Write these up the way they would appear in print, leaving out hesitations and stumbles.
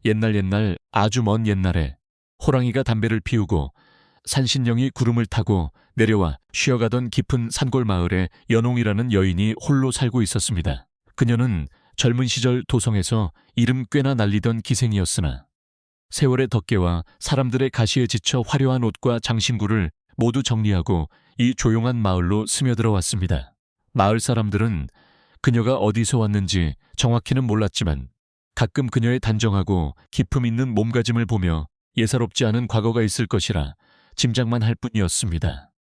옛날 아주 먼 옛날에 호랑이가 담배를 피우고 산신령이 구름을 타고 내려와 쉬어가던 깊은 산골 마을에 연홍이라는 여인이 홀로 살고 있었습니다. 그녀는 젊은 시절 도성에서 이름 꽤나 날리던 기생이었으나 세월의 덕계와 사람들의 가시에 지쳐 화려한 옷과 장신구를 모두 정리하고 이 조용한 마을로 스며들어 왔습니다. 마을 사람들은 그녀가 어디서 왔는지 정확히는 몰랐지만 가끔 그녀의 단정하고 기품 있는 몸가짐을 보며 예사롭지 않은 과거가 있을 것이라 짐작만 할 뿐이었습니다.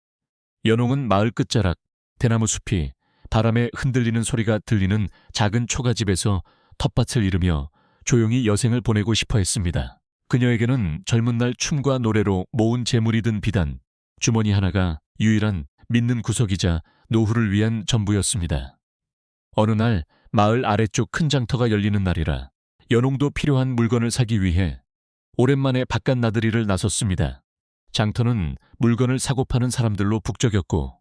연홍은 마을 끝자락 대나무 숲이 바람에 흔들리는 소리가 들리는 작은 초가집에서 텃밭을 이루며 조용히 여생을 보내고 싶어 했습니다. 그녀에게는 젊은 날 춤과 노래로 모은 재물이 든 비단, 주머니 하나가 유일한 믿는 구석이자 노후를 위한 전부였습니다. 어느 날 마을 아래쪽 큰 장터가 열리는 날이라 연홍도 필요한 물건을 사기 위해 오랜만에 바깥 나들이를 나섰습니다. 장터는 물건을 사고 파는 사람들로 북적였고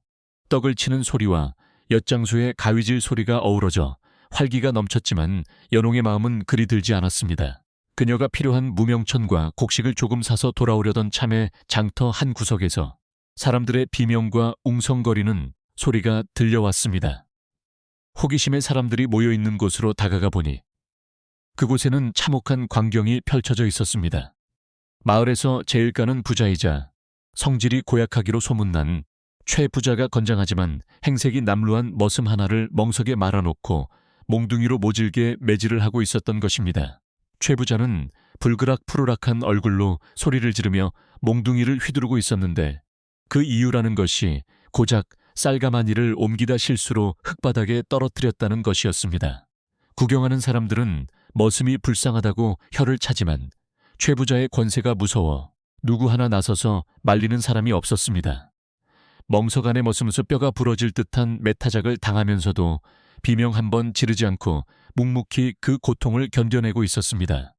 떡을 치는 소리와 엿장수의 가위질 소리가 어우러져 활기가 넘쳤지만 연홍의 마음은 그리 들지 않았습니다. 그녀가 필요한 무명천과 곡식을 조금 사서 돌아오려던 참에 장터 한 구석에서 사람들의 비명과 웅성거리는 소리가 들려왔습니다. 호기심의 사람들이 모여있는 곳으로 다가가 보니 그곳에는 참혹한 광경이 펼쳐져 있었습니다. 마을에서 제일 가는 부자이자 성질이 고약하기로 소문난 최 부자가 건장하지만 행색이 남루한 머슴 하나를 멍석에 말아놓고 몽둥이로 모질게 매질을 하고 있었던 것입니다. 최 부자는 불그락푸르락한 얼굴로 소리를 지르며 몽둥이를 휘두르고 있었는데 그 이유라는 것이 고작 쌀가마니를 옮기다 실수로 흙바닥에 떨어뜨렸다는 것이었습니다. 구경하는 사람들은 머슴이 불쌍하다고 혀를 차지만 최 부자의 권세가 무서워 누구 하나 나서서 말리는 사람이 없었습니다. 멍석 안의 머슴수 뼈가 부러질 듯한 매타작을 당하면서도 비명 한 번 지르지 않고 묵묵히 그 고통을 견뎌내고 있었습니다.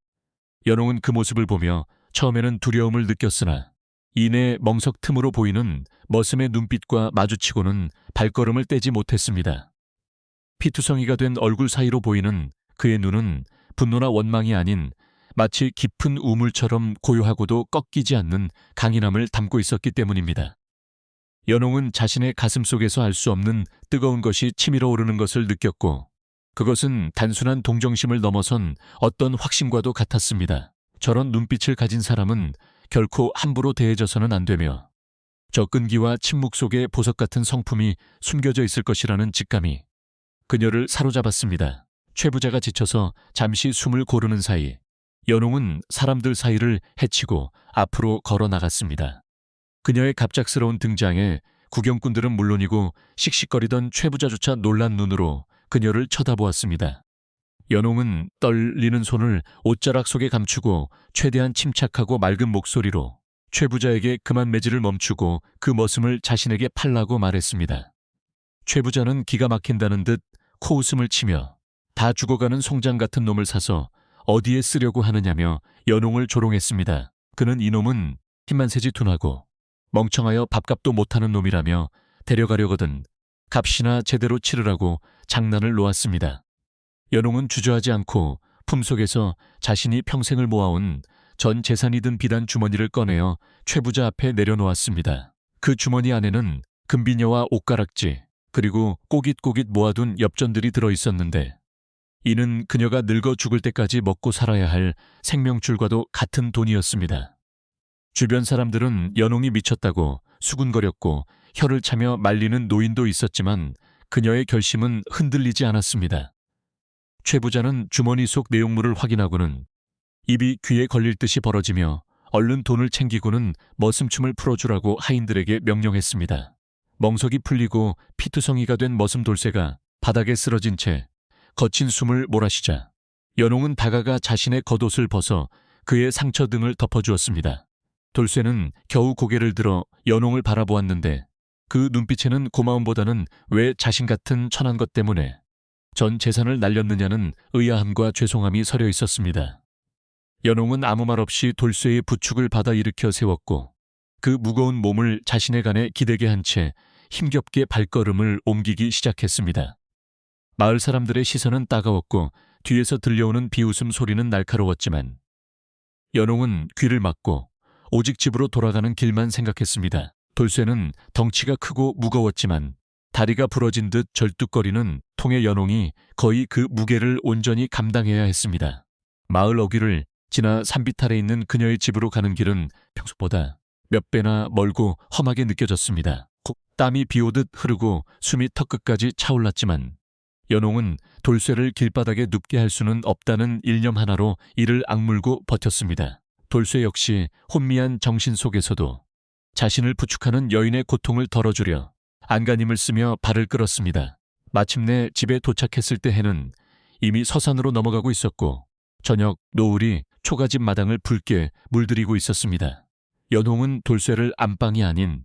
연홍은 그 모습을 보며 처음에는 두려움을 느꼈으나 이내 멍석 틈으로 보이는 머슴의 눈빛과 마주치고는 발걸음을 떼지 못했습니다. 피투성이가 된 얼굴 사이로 보이는 그의 눈은 분노나 원망이 아닌 마치 깊은 우물처럼 고요하고도 꺾이지 않는 강인함을 담고 있었기 때문입니다. 연홍은 자신의 가슴 속에서 알 수 없는 뜨거운 것이 치밀어 오르는 것을 느꼈고 그것은 단순한 동정심을 넘어선 어떤 확신과도 같았습니다. 저런 눈빛을 가진 사람은 결코 함부로 대해져서는 안 되며 접근기와 침묵 속에 보석 같은 성품이 숨겨져 있을 것이라는 직감이 그녀를 사로잡았습니다. 최 부자가 지쳐서 잠시 숨을 고르는 사이 연홍은 사람들 사이를 헤치고 앞으로 걸어 나갔습니다. 그녀의 갑작스러운 등장에 구경꾼들은 물론이고 씩씩거리던 최 부자조차 놀란 눈으로 그녀를 쳐다보았습니다. 연홍은 떨리는 손을 옷자락 속에 감추고 최대한 침착하고 맑은 목소리로 최 부자에게 그만 매질을 멈추고 그 머슴을 자신에게 팔라고 말했습니다. 최 부자는 기가 막힌다는 듯 코웃음을 치며 다 죽어가는 송장 같은 놈을 사서 어디에 쓰려고 하느냐며 연홍을 조롱했습니다. 그는 이놈은 힘만 세지 둔하고 멍청하여 밥값도 못하는 놈이라며 데려가려거든 값이나 제대로 치르라고 장난을 놓았습니다. 연홍은 주저하지 않고 품속에서 자신이 평생을 모아온 전 재산이 든 비단 주머니를 꺼내어 최 부자 앞에 내려놓았습니다. 그 주머니 안에는 금비녀와 옷가락지 그리고 꼬깃꼬깃 모아둔 엽전들이 들어있었는데 이는 그녀가 늙어 죽을 때까지 먹고 살아야 할 생명줄과도 같은 돈이었습니다. 주변 사람들은 연홍이 미쳤다고 수군거렸고 혀를 차며 말리는 노인도 있었지만 그녀의 결심은 흔들리지 않았습니다. 최 부자는 주머니 속 내용물을 확인하고는 입이 귀에 걸릴 듯이 벌어지며 얼른 돈을 챙기고는 머슴춤을 풀어주라고 하인들에게 명령했습니다. 멍석이 풀리고 피투성이가 된 머슴 돌쇠가 바닥에 쓰러진 채 거친 숨을 몰아쉬자 연홍은 다가가 자신의 겉옷을 벗어 그의 상처 등을 덮어주었습니다. 돌쇠는 겨우 고개를 들어 연홍을 바라보았는데 그 눈빛에는 고마움보다는 왜 자신 같은 천한 것 때문에 전 재산을 날렸느냐는 의아함과 죄송함이 서려 있었습니다. 연홍은 아무 말 없이 돌쇠의 부축을 받아 일으켜 세웠고 그 무거운 몸을 자신의 간에 기대게 한 채 힘겹게 발걸음을 옮기기 시작했습니다. 마을 사람들의 시선은 따가웠고 뒤에서 들려오는 비웃음 소리는 날카로웠지만 연홍은 귀를 막고 오직 집으로 돌아가는 길만 생각했습니다. 돌쇠는 덩치가 크고 무거웠지만 다리가 부러진 듯 절뚝거리는 통의 연홍이 거의 그 무게를 온전히 감당해야 했습니다. 마을 어귀를 지나 산비탈에 있는 그녀의 집으로 가는 길은 평소보다 몇 배나 멀고 험하게 느껴졌습니다. 땀이 비오듯 흐르고 숨이 턱끝까지 차올랐지만 연홍은 돌쇠를 길바닥에 눕게 할 수는 없다는 일념 하나로 이를 악물고 버텼습니다. 돌쇠 역시 혼미한 정신 속에서도 자신을 부축하는 여인의 고통을 덜어주려 안간힘을 쓰며 발을 끌었습니다. 마침내 집에 도착했을 때 해는 이미 서산으로 넘어가고 있었고 저녁 노을이 초가집 마당을 붉게 물들이고 있었습니다. 연홍은 돌쇠를 안방이 아닌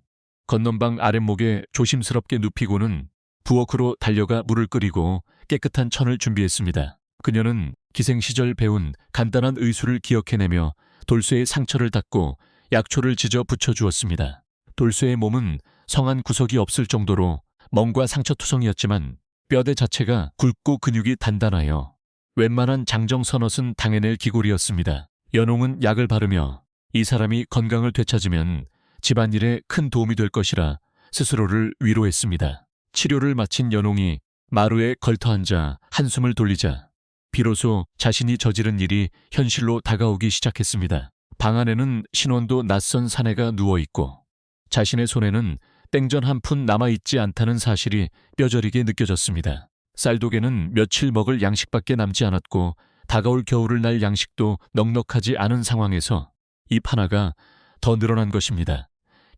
건넌방 아랫목에 조심스럽게 눕히고는 부엌으로 달려가 물을 끓이고 깨끗한 천을 준비했습니다. 그녀는 기생시절 배운 간단한 의술을 기억해내며 돌쇠의 상처를 닦고 약초를 지져 붙여주었습니다. 돌쇠의 몸은 성한 구석이 없을 정도로 멍과 상처투성이었지만 뼈대 자체가 굵고 근육이 단단하여 웬만한 장정선옷은 당해낼 기골이었습니다. 연홍은 약을 바르며 이 사람이 건강을 되찾으면 집안일에 큰 도움이 될 것이라 스스로를 위로했습니다. 치료를 마친 연홍이 마루에 걸터앉아 한숨을 돌리자 비로소 자신이 저지른 일이 현실로 다가오기 시작했습니다. 방 안에는 신혼도 낯선 사내가 누워있고 자신의 손에는 땡전 한 푼 남아있지 않다는 사실이 뼈저리게 느껴졌습니다. 쌀독에는 며칠 먹을 양식밖에 남지 않았고 다가올 겨울을 날 양식도 넉넉하지 않은 상황에서 입 하나가 더 늘어난 것입니다.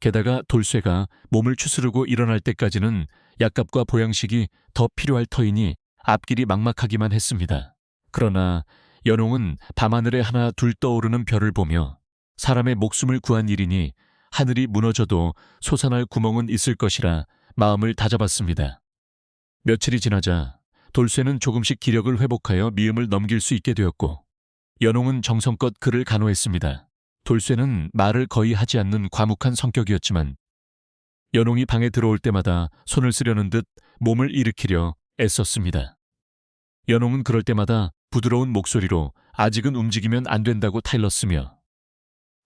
게다가 돌쇠가 몸을 추스르고 일어날 때까지는 약값과 보양식이 더 필요할 터이니 앞길이 막막하기만 했습니다. 그러나 연홍은 밤하늘에 하나 둘 떠오르는 별을 보며 사람의 목숨을 구한 일이니 하늘이 무너져도 솟아날 구멍은 있을 것이라 마음을 다잡았습니다. 며칠이 지나자 돌쇠는 조금씩 기력을 회복하여 미음을 넘길 수 있게 되었고 연홍은 정성껏 그를 간호했습니다. 돌쇠는 말을 거의 하지 않는 과묵한 성격이었지만 연홍이 방에 들어올 때마다 손을 쓰려는 듯 몸을 일으키려 애썼습니다. 연홍은 그럴 때마다 부드러운 목소리로 아직은 움직이면 안 된다고 타일렀으며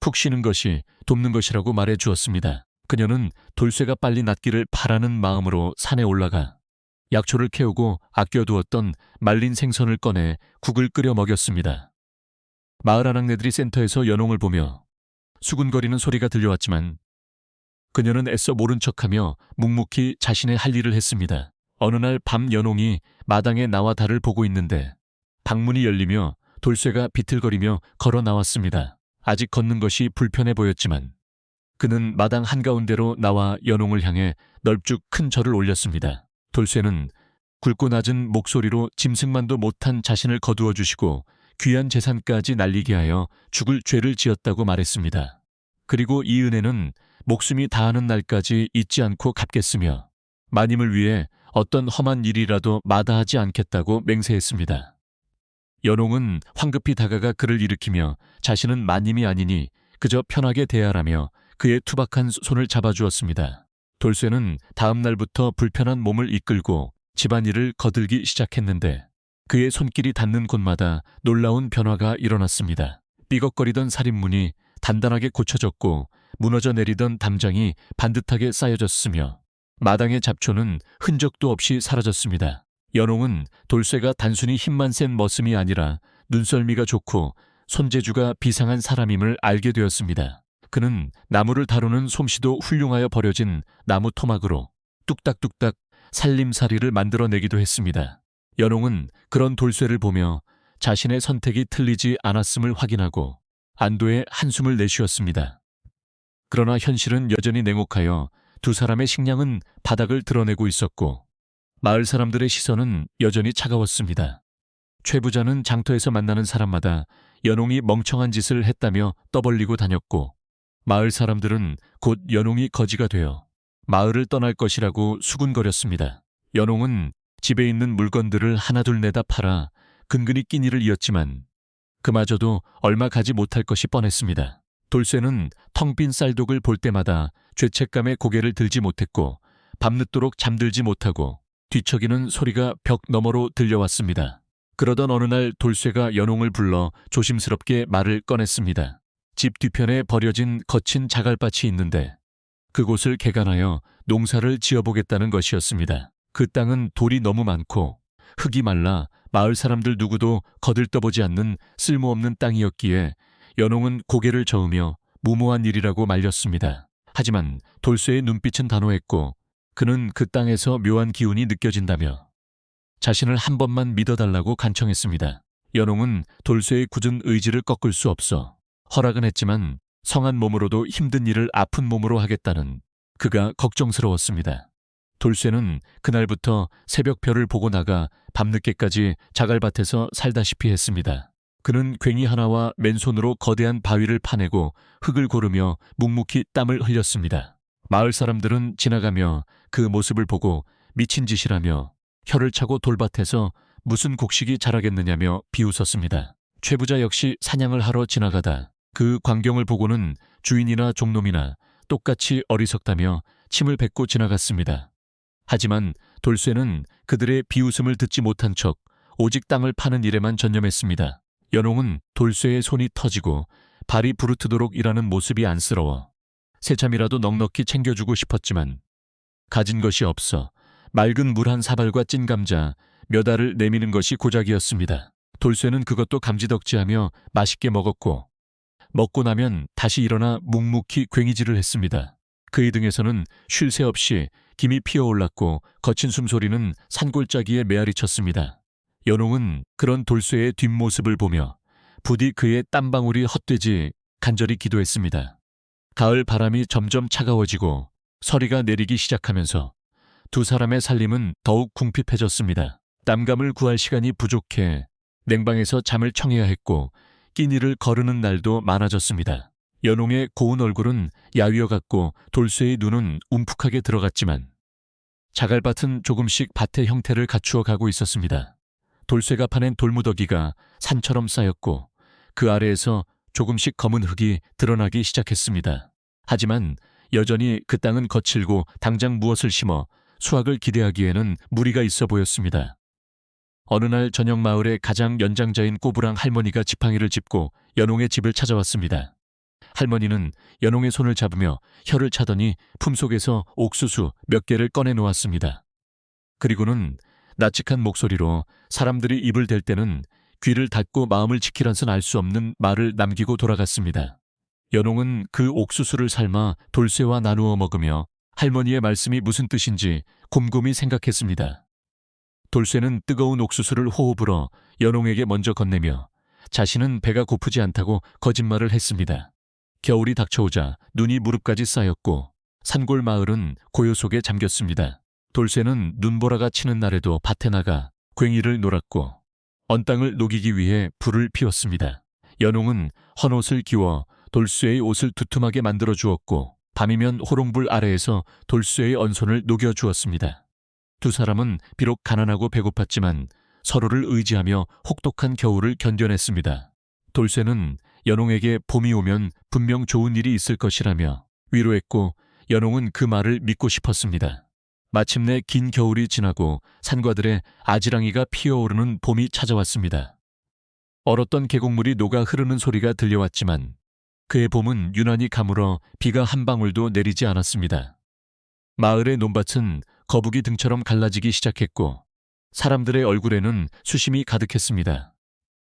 푹 쉬는 것이 돕는 것이라고 말해 주었습니다. 그녀는 돌쇠가 빨리 낫기를 바라는 마음으로 산에 올라가 약초를 캐우고 아껴두었던 말린 생선을 꺼내 국을 끓여 먹였습니다. 마을 아낙네들이 센터에서 연홍을 보며 수군거리는 소리가 들려왔지만 그녀는 애써 모른 척하며 묵묵히 자신의 할 일을 했습니다. 어느 날 밤 연홍이 마당에 나와 달을 보고 있는데 방문이 열리며 돌쇠가 비틀거리며 걸어 나왔습니다. 아직 걷는 것이 불편해 보였지만 그는 마당 한가운데로 나와 연홍을 향해 널쭉 큰 절을 올렸습니다. 돌쇠는 굵고 낮은 목소리로 짐승만도 못한 자신을 거두어 주시고 귀한 재산까지 날리게 하여 죽을 죄를 지었다고 말했습니다. 그리고 이 은혜는 목숨이 다하는 날까지 잊지 않고 갚겠으며 마님을 위해 어떤 험한 일이라도 마다하지 않겠다고 맹세했습니다. 연홍은 황급히 다가가 그를 일으키며 자신은 마님이 아니니 그저 편하게 대하라며 그의 투박한 손을 잡아주었습니다. 돌쇠는 다음 날부터 불편한 몸을 이끌고 집안일을 거들기 시작했는데 그의 손길이 닿는 곳마다 놀라운 변화가 일어났습니다. 삐걱거리던 살인문이 단단하게 고쳐졌고 무너져 내리던 담장이 반듯하게 쌓여졌으며 마당의 잡초는 흔적도 없이 사라졌습니다. 연홍은 돌쇠가 단순히 힘만 센 머슴이 아니라 눈썰미가 좋고 손재주가 비상한 사람임을 알게 되었습니다. 그는 나무를 다루는 솜씨도 훌륭하여 버려진 나무 토막으로 뚝딱뚝딱 살림살이를 만들어내기도 했습니다. 연홍은 그런 돌쇠를 보며 자신의 선택이 틀리지 않았음을 확인하고 안도의 한숨을 내쉬었습니다. 그러나 현실은 여전히 냉혹하여 두 사람의 식량은 바닥을 드러내고 있었고 마을 사람들의 시선은 여전히 차가웠습니다. 최 부자는 장터에서 만나는 사람마다 연홍이 멍청한 짓을 했다며 떠벌리고 다녔고 마을 사람들은 곧 연홍이 거지가 되어 마을을 떠날 것이라고 수군거렸습니다. 연홍은 집에 있는 물건들을 하나둘 내다 팔아 근근히 끼니를 이었지만 그마저도 얼마 가지 못할 것이 뻔했습니다. 돌쇠는 텅 빈 쌀독을 볼 때마다 죄책감에 고개를 들지 못했고 밤늦도록 잠들지 못하고 뒤척이는 소리가 벽 너머로 들려왔습니다. 그러던 어느 날 돌쇠가 연홍을 불러 조심스럽게 말을 꺼냈습니다. 집 뒤편에 버려진 거친 자갈밭이 있는데 그곳을 개간하여 농사를 지어보겠다는 것이었습니다. 그 땅은 돌이 너무 많고 흙이 말라 마을 사람들 누구도 거들떠보지 않는 쓸모없는 땅이었기에 연홍은 고개를 저으며 무모한 일이라고 말렸습니다. 하지만 돌쇠의 눈빛은 단호했고 그는 그 땅에서 묘한 기운이 느껴진다며 자신을 한 번만 믿어달라고 간청했습니다. 연홍은 돌쇠의 굳은 의지를 꺾을 수 없어 허락은 했지만 성한 몸으로도 힘든 일을 아픈 몸으로 하겠다는 그가 걱정스러웠습니다. 돌쇠는 그날부터 새벽별을 보고 나가 밤늦게까지 자갈밭에서 살다시피 했습니다. 그는 괭이 하나와 맨손으로 거대한 바위를 파내고 흙을 고르며 묵묵히 땀을 흘렸습니다. 마을 사람들은 지나가며 그 모습을 보고 미친 짓이라며 혀를 차고 돌밭에서 무슨 곡식이 자라겠느냐며 비웃었습니다. 최부자 역시 사냥을 하러 지나가다 그 광경을 보고는 주인이나 종놈이나 똑같이 어리석다며 침을 뱉고 지나갔습니다. 하지만 돌쇠는 그들의 비웃음을 듣지 못한 척 오직 땅을 파는 일에만 전념했습니다. 연홍은 돌쇠의 손이 터지고 발이 부르트도록 일하는 모습이 안쓰러워 새참이라도 넉넉히 챙겨주고 싶었지만 가진 것이 없어 맑은 물 한 사발과 찐 감자 몇 알을 내미는 것이 고작이었습니다. 돌쇠는 그것도 감지덕지하며 맛있게 먹었고 먹고 나면 다시 일어나 묵묵히 괭이질을 했습니다. 그의 등에서는 쉴 새 없이 김이 피어올랐고 거친 숨소리는 산골짜기에 메아리 쳤습니다. 연홍은 그런 돌쇠의 뒷모습을 보며 부디 그의 땀방울이 헛되지 간절히 기도했습니다. 가을 바람이 점점 차가워지고 서리가 내리기 시작하면서 두 사람의 살림은 더욱 궁핍해졌습니다. 땀감을 구할 시간이 부족해 냉방에서 잠을 청해야 했고 끼니를 거르는 날도 많아졌습니다. 연홍의 고운 얼굴은 야위어 같고 돌쇠의 눈은 움푹하게 들어갔지만 자갈밭은 조금씩 밭의 형태를 갖추어 가고 있었습니다. 돌쇠가 파낸 돌무더기가 산처럼 쌓였고 그 아래에서 조금씩 검은 흙이 드러나기 시작했습니다. 하지만 여전히 그 땅은 거칠고 당장 무엇을 심어 수확을 기대하기에는 무리가 있어 보였습니다. 어느 날 저녁 마을의 가장 연장자인 꼬부랑 할머니가 지팡이를 짚고 연홍의 집을 찾아왔습니다. 할머니는 연홍의 손을 잡으며 혀를 차더니 품속에서 옥수수 몇 개를 꺼내 놓았습니다. 그리고는 낯익한 목소리로 사람들이 입을 댈 때는 귀를 닫고 마음을 지키란선 알 수 없는 말을 남기고 돌아갔습니다. 연홍은 그 옥수수를 삶아 돌쇠와 나누어 먹으며 할머니의 말씀이 무슨 뜻인지 곰곰이 생각했습니다. 돌쇠는 뜨거운 옥수수를 호흡으로 연홍에게 먼저 건네며 자신은 배가 고프지 않다고 거짓말을 했습니다. 겨울이 닥쳐오자 눈이 무릎까지 쌓였고 산골 마을은 고요 속에 잠겼습니다. 돌쇠는 눈보라가 치는 날에도 밭에 나가 괭이를 놀았고 언 땅을 녹이기 위해 불을 피웠습니다. 연홍은 헌옷을 기워 돌쇠의 옷을 두툼하게 만들어 주었고 밤이면 호롱불 아래에서 돌쇠의 언손을 녹여 주었습니다. 두 사람은 비록 가난하고 배고팠지만 서로를 의지하며 혹독한 겨울을 견뎌냈습니다. 돌쇠는 연홍에게 봄이 오면 분명 좋은 일이 있을 것이라며 위로했고 연홍은 그 말을 믿고 싶었습니다. 마침내 긴 겨울이 지나고 산과들에 아지랑이가 피어오르는 봄이 찾아왔습니다. 얼었던 계곡물이 녹아 흐르는 소리가 들려왔지만 그의 봄은 유난히 가물어 비가 한 방울도 내리지 않았습니다. 마을의 논밭은 거북이 등처럼 갈라지기 시작했고 사람들의 얼굴에는 수심이 가득했습니다.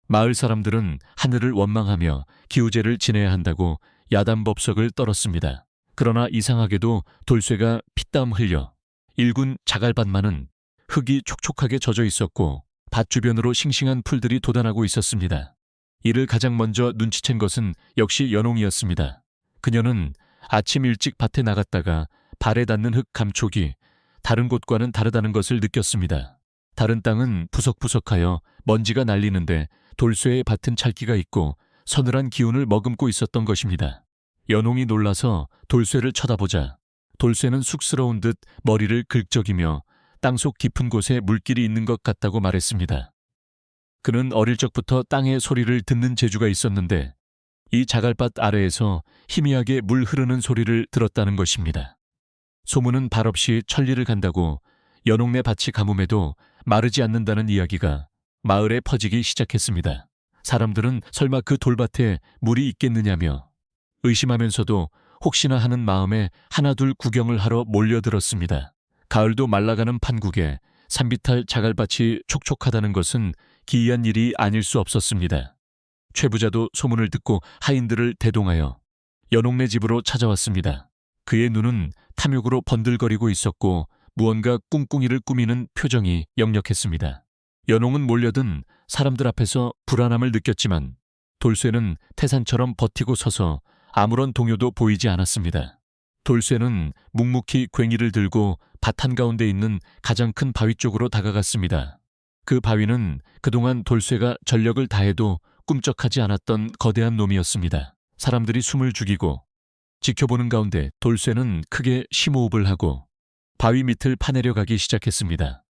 마을 사람들은 하늘을 원망하며 기우제를 지내야 한다고 야단법석을 떨었습니다. 그러나 이상하게도 돌쇠가 피땀 흘려 일군 자갈밭만은 흙이 촉촉하게 젖어 있었고 밭 주변으로 싱싱한 풀들이 돋아나고 있었습니다. 이를 가장 먼저 눈치챈 것은 역시 연홍이었습니다. 그녀는 아침 일찍 밭에 나갔다가 발에 닿는 흙 감촉이 다른 곳과는 다르다는 것을 느꼈습니다. 다른 땅은 부석부석하여 먼지가 날리는데 돌쇠의 밭은 찰기가 있고 서늘한 기운을 머금고 있었던 것입니다. 연홍이 놀라서 돌쇠를 쳐다보자 돌쇠는 쑥스러운 듯 머리를 긁적이며 땅속 깊은 곳에 물길이 있는 것 같다고 말했습니다. 그는 어릴 적부터 땅의 소리를 듣는 재주가 있었는데 이 자갈밭 아래에서 희미하게 물 흐르는 소리를 들었다는 것입니다. 소문은 발없이 천리를 간다고 연홍네 밭이 가뭄에도 마르지 않는다는 이야기가 마을에 퍼지기 시작했습니다. 사람들은 설마 그 돌밭에 물이 있겠느냐며 의심하면서도 혹시나 하는 마음에 하나둘 구경을 하러 몰려들었습니다. 가을도 말라가는 판국에 산비탈 자갈밭이 촉촉하다는 것은 기이한 일이 아닐 수 없었습니다. 최 부자도 소문을 듣고 하인들을 대동하여 연옥네 집으로 찾아왔습니다. 그의 눈은 탐욕으로 번들거리고 있었고 무언가 꿍꿍이를 꾸미는 표정이 역력했습니다. 연옥은 몰려든 사람들 앞에서 불안함을 느꼈지만 돌쇠는 태산처럼 버티고 서서 아무런 동요도 보이지 않았습니다. 돌쇠는 묵묵히 괭이를 들고 밭 한가운데 있는 가장 큰 바위 쪽으로 다가갔습니다. 그 바위는 그동안 돌쇠가 전력을 다해도 꿈쩍하지 않았던 거대한 놈이었습니다. 사람들이 숨을 죽이고 지켜보는 가운데 돌쇠는 크게 심호흡을 하고 바위 밑을 파내려가기 시작했습니다.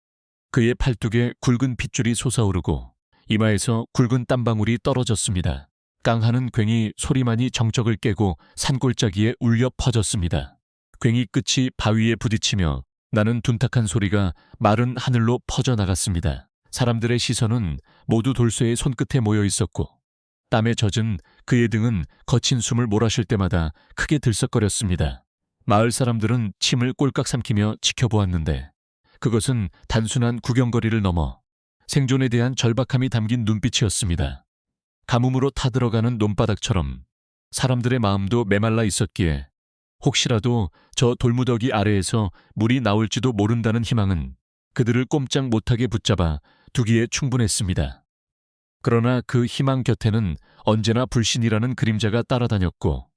그의 팔뚝에 굵은 핏줄이 솟아오르고 이마에서 굵은 땀방울이 떨어졌습니다. 깡하는 괭이 소리만이 정적을 깨고 산골짜기에 울려 퍼졌습니다. 괭이 끝이 바위에 부딪히며 나는 둔탁한 소리가 마른 하늘로 퍼져나갔습니다. 사람들의 시선은 모두 돌쇠의 손끝에 모여 있었고 땀에 젖은 그의 등은 거친 숨을 몰아쉴 때마다 크게 들썩거렸습니다. 마을 사람들은 침을 꼴깍 삼키며 지켜보았는데 그것은 단순한 구경거리를 넘어 생존에 대한 절박함이 담긴 눈빛이었습니다. 가뭄으로 타들어가는 논바닥처럼 사람들의 마음도 메말라 있었기에 혹시라도 저 돌무더기 아래에서 물이 나올지도 모른다는 희망은 그들을 꼼짝 못하게 붙잡아 두기에 충분했습니다. 그러나 그 희망 곁에는 언제나 불신이라는 그림자가 따라다녔고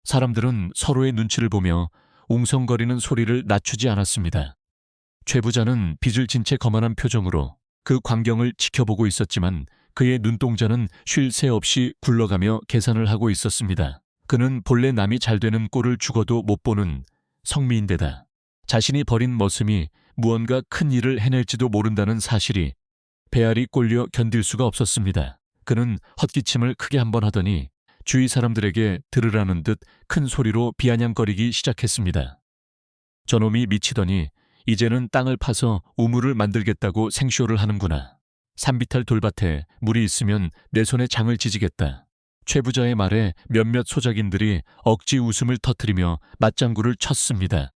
사람들은 서로의 눈치를 보며 웅성거리는 소리를 낮추지 않았습니다. 최 부자는 빚을 진 채 거만한 표정으로 그 광경을 지켜보고 있었지만 그의 눈동자는 쉴 새 없이 굴러가며 계산을 하고 있었습니다. 그는 본래 남이 잘 되는 꼴을 죽어도 못 보는 성미인데다 자신이 벌인 머슴이 무언가 큰 일을 해낼지도 모른다는 사실이 배알이 꼴려 견딜 수가 없었습니다. 그는 헛기침을 크게 한 번 하더니 주위 사람들에게 들으라는 듯 큰 소리로 비아냥거리기 시작했습니다. 저놈이 미치더니 이제는 땅을 파서 우물을 만들겠다고 생쇼를 하는구나. 산비탈 돌밭에 물이 있으면 내 손에 장을 지지겠다. 최 부자의 말에 몇몇 소작인들이 억지 웃음을 터뜨리며 맞장구를 쳤습니다.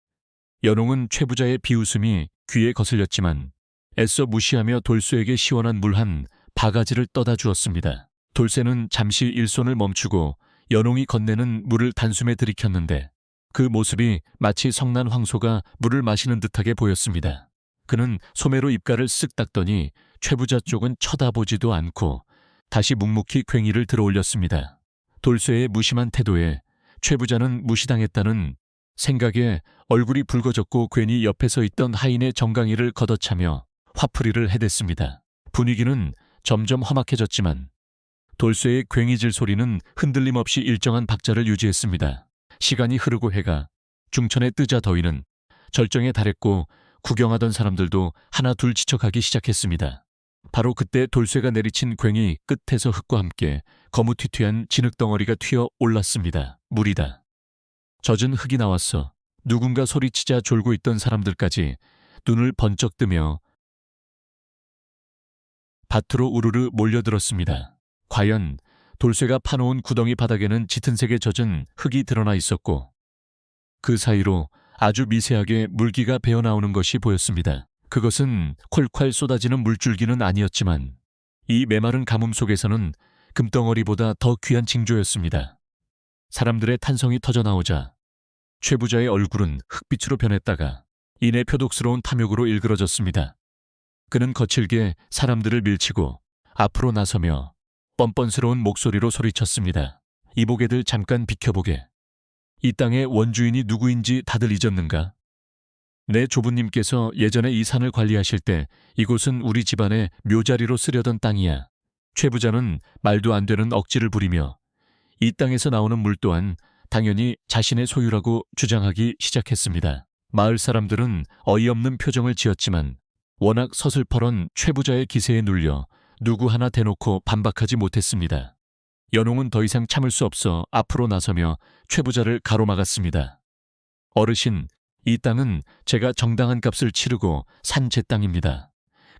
연홍은 최 부자의 비웃음이 귀에 거슬렸지만 애써 무시하며 돌쇠에게 시원한 물 한 바가지를 떠다 주었습니다. 돌쇠는 잠시 일손을 멈추고 연홍이 건네는 물을 단숨에 들이켰는데 그 모습이 마치 성난 황소가 물을 마시는 듯하게 보였습니다. 그는 소매로 입가를 쓱 닦더니 최 부자 쪽은 쳐다보지도 않고 다시 묵묵히 괭이를 들어올렸습니다. 돌쇠의 무심한 태도에 최 부자는 무시당했다는 생각에 얼굴이 붉어졌고 괜히 옆에 서 있던 하인의 정강이를 걷어차며 화풀이를 해댔습니다. 분위기는 점점 험악해졌지만 돌쇠의 괭이질 소리는 흔들림 없이 일정한 박자를 유지했습니다. 시간이 흐르고 해가 중천에 뜨자 더위는 절정에 달했고 구경하던 사람들도 하나 둘 지쳐가기 시작했습니다. 바로 그때 돌쇠가 내리친 괭이 끝에서 흙과 함께 거무튀튀한 진흙덩어리가 튀어 올랐습니다. 물이다. 젖은 흙이 나왔어. 누군가 소리치자 졸고 있던 사람들까지 눈을 번쩍 뜨며 밭으로 우르르 몰려들었습니다. 과연 돌쇠가 파놓은 구덩이 바닥에는 짙은 색에 젖은 흙이 드러나 있었고 그 사이로 아주 미세하게 물기가 배어나오는 것이 보였습니다. 그것은 콸콸 쏟아지는 물줄기는 아니었지만 이 메마른 가뭄 속에서는 금덩어리보다 더 귀한 징조였습니다. 사람들의 탄성이 터져나오자 최 부자의 얼굴은 흙빛으로 변했다가 이내 표독스러운 탐욕으로 일그러졌습니다. 그는 거칠게 사람들을 밀치고 앞으로 나서며 뻔뻔스러운 목소리로 소리쳤습니다. 이보게들 잠깐 비켜보게. 이 땅의 원주인이 누구인지 다들 잊었는가? 내 조부님께서 예전에 이 산을 관리하실 때 이곳은 우리 집안의 묘자리로 쓰려던 땅이야. 최 부자는 말도 안 되는 억지를 부리며 이 땅에서 나오는 물 또한 당연히 자신의 소유라고 주장하기 시작했습니다. 마을 사람들은 어이없는 표정을 지었지만 워낙 서슬퍼런 최 부자의 기세에 눌려 누구 하나 대놓고 반박하지 못했습니다. 연홍은 더 이상 참을 수 없어 앞으로 나서며 최 부자를 가로막았습니다. 어르신, 이 땅은 제가 정당한 값을 치르고 산 제 땅입니다.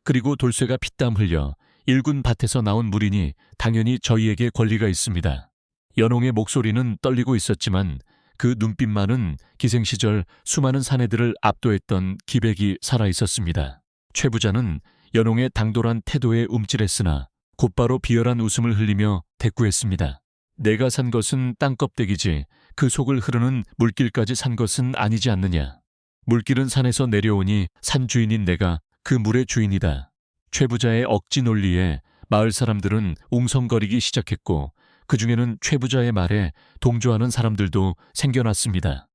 그리고 돌쇠가 피땀 흘려 일군 밭에서 나온 물이니 당연히 저희에게 권리가 있습니다. 연홍의 목소리는 떨리고 있었지만 그 눈빛만은 기생시절 수많은 사내들을 압도했던 기백이 살아있었습니다. 최 부자는 연홍의 당돌한 태도에 움찔했으나 곧바로 비열한 웃음을 흘리며 대꾸했습니다. 내가 산 것은 땅껍데기지 그 속을 흐르는 물길까지 산 것은 아니지 않느냐. 물길은 산에서 내려오니 산 주인인 내가 그 물의 주인이다. 최 부자의 억지 논리에 마을 사람들은 웅성거리기 시작했고 그 중에는 최 부자의 말에 동조하는 사람들도 생겨났습니다.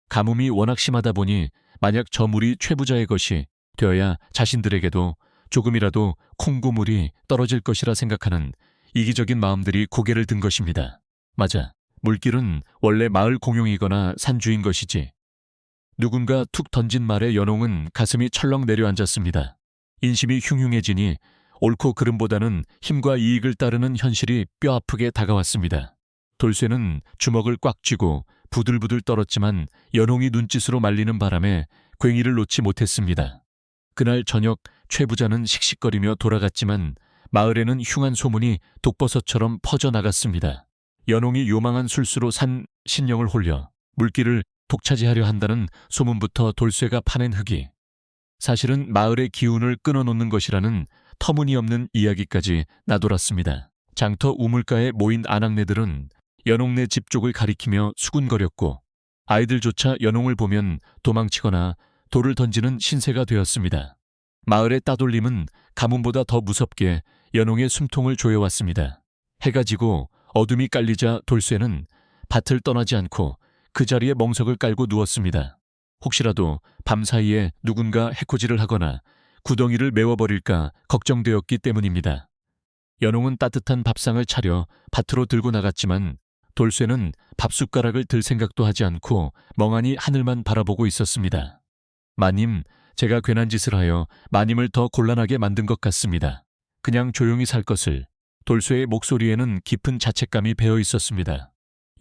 가뭄이 워낙 심하다 보니 만약 저 물이 최 부자의 것이 되어야 자신들에게도 조금이라도 콩고물이 떨어질 것이라 생각하는 이기적인 마음들이 고개를 든 것입니다. 맞아. 물길은 원래 마을 공용이거나 산주인 것이지. 누군가 툭 던진 말에 연홍은 가슴이 철렁 내려앉았습니다. 인심이 흉흉해지니 옳고 그름보다는 힘과 이익을 따르는 현실이 뼈아프게 다가왔습니다. 돌쇠는 주먹을 꽉 쥐고 부들부들 떨었지만 연홍이 눈짓으로 말리는 바람에 괭이를 놓지 못했습니다. 그날 저녁 최 부자는 씩씩거리며 돌아갔지만 마을에는 흉한 소문이 독버섯처럼 퍼져나갔습니다. 연홍이 요망한 술수로 산 신령을 홀려 물길을 독차지하려 한다는 소문부터 돌쇠가 파낸 흙이 사실은 마을의 기운을 끊어놓는 것이라는 터무니없는 이야기까지 나돌았습니다. 장터 우물가에 모인 아낙네들은 연홍네 집 쪽을 가리키며 수군거렸고 아이들조차 연홍을 보면 도망치거나 돌을 던지는 신세가 되었습니다. 마을의 따돌림은 가뭄보다 더 무섭게 연홍의 숨통을 조여왔습니다. 해가 지고 어둠이 깔리자 돌쇠는 밭을 떠나지 않고 그 자리에 멍석을 깔고 누웠습니다. 혹시라도 밤사이에 누군가 해코지를 하거나 구덩이를 메워버릴까 걱정되었기 때문입니다. 연홍은 따뜻한 밥상을 차려 밭으로 들고 나갔지만 돌쇠는 밥숟가락을 들 생각도 하지 않고 멍하니 하늘만 바라보고 있었습니다. 마님, 제가 괜한 짓을 하여 마님을 더 곤란하게 만든 것 같습니다. 그냥 조용히 살 것을. 돌쇠의 목소리에는 깊은 자책감이 배어 있었습니다.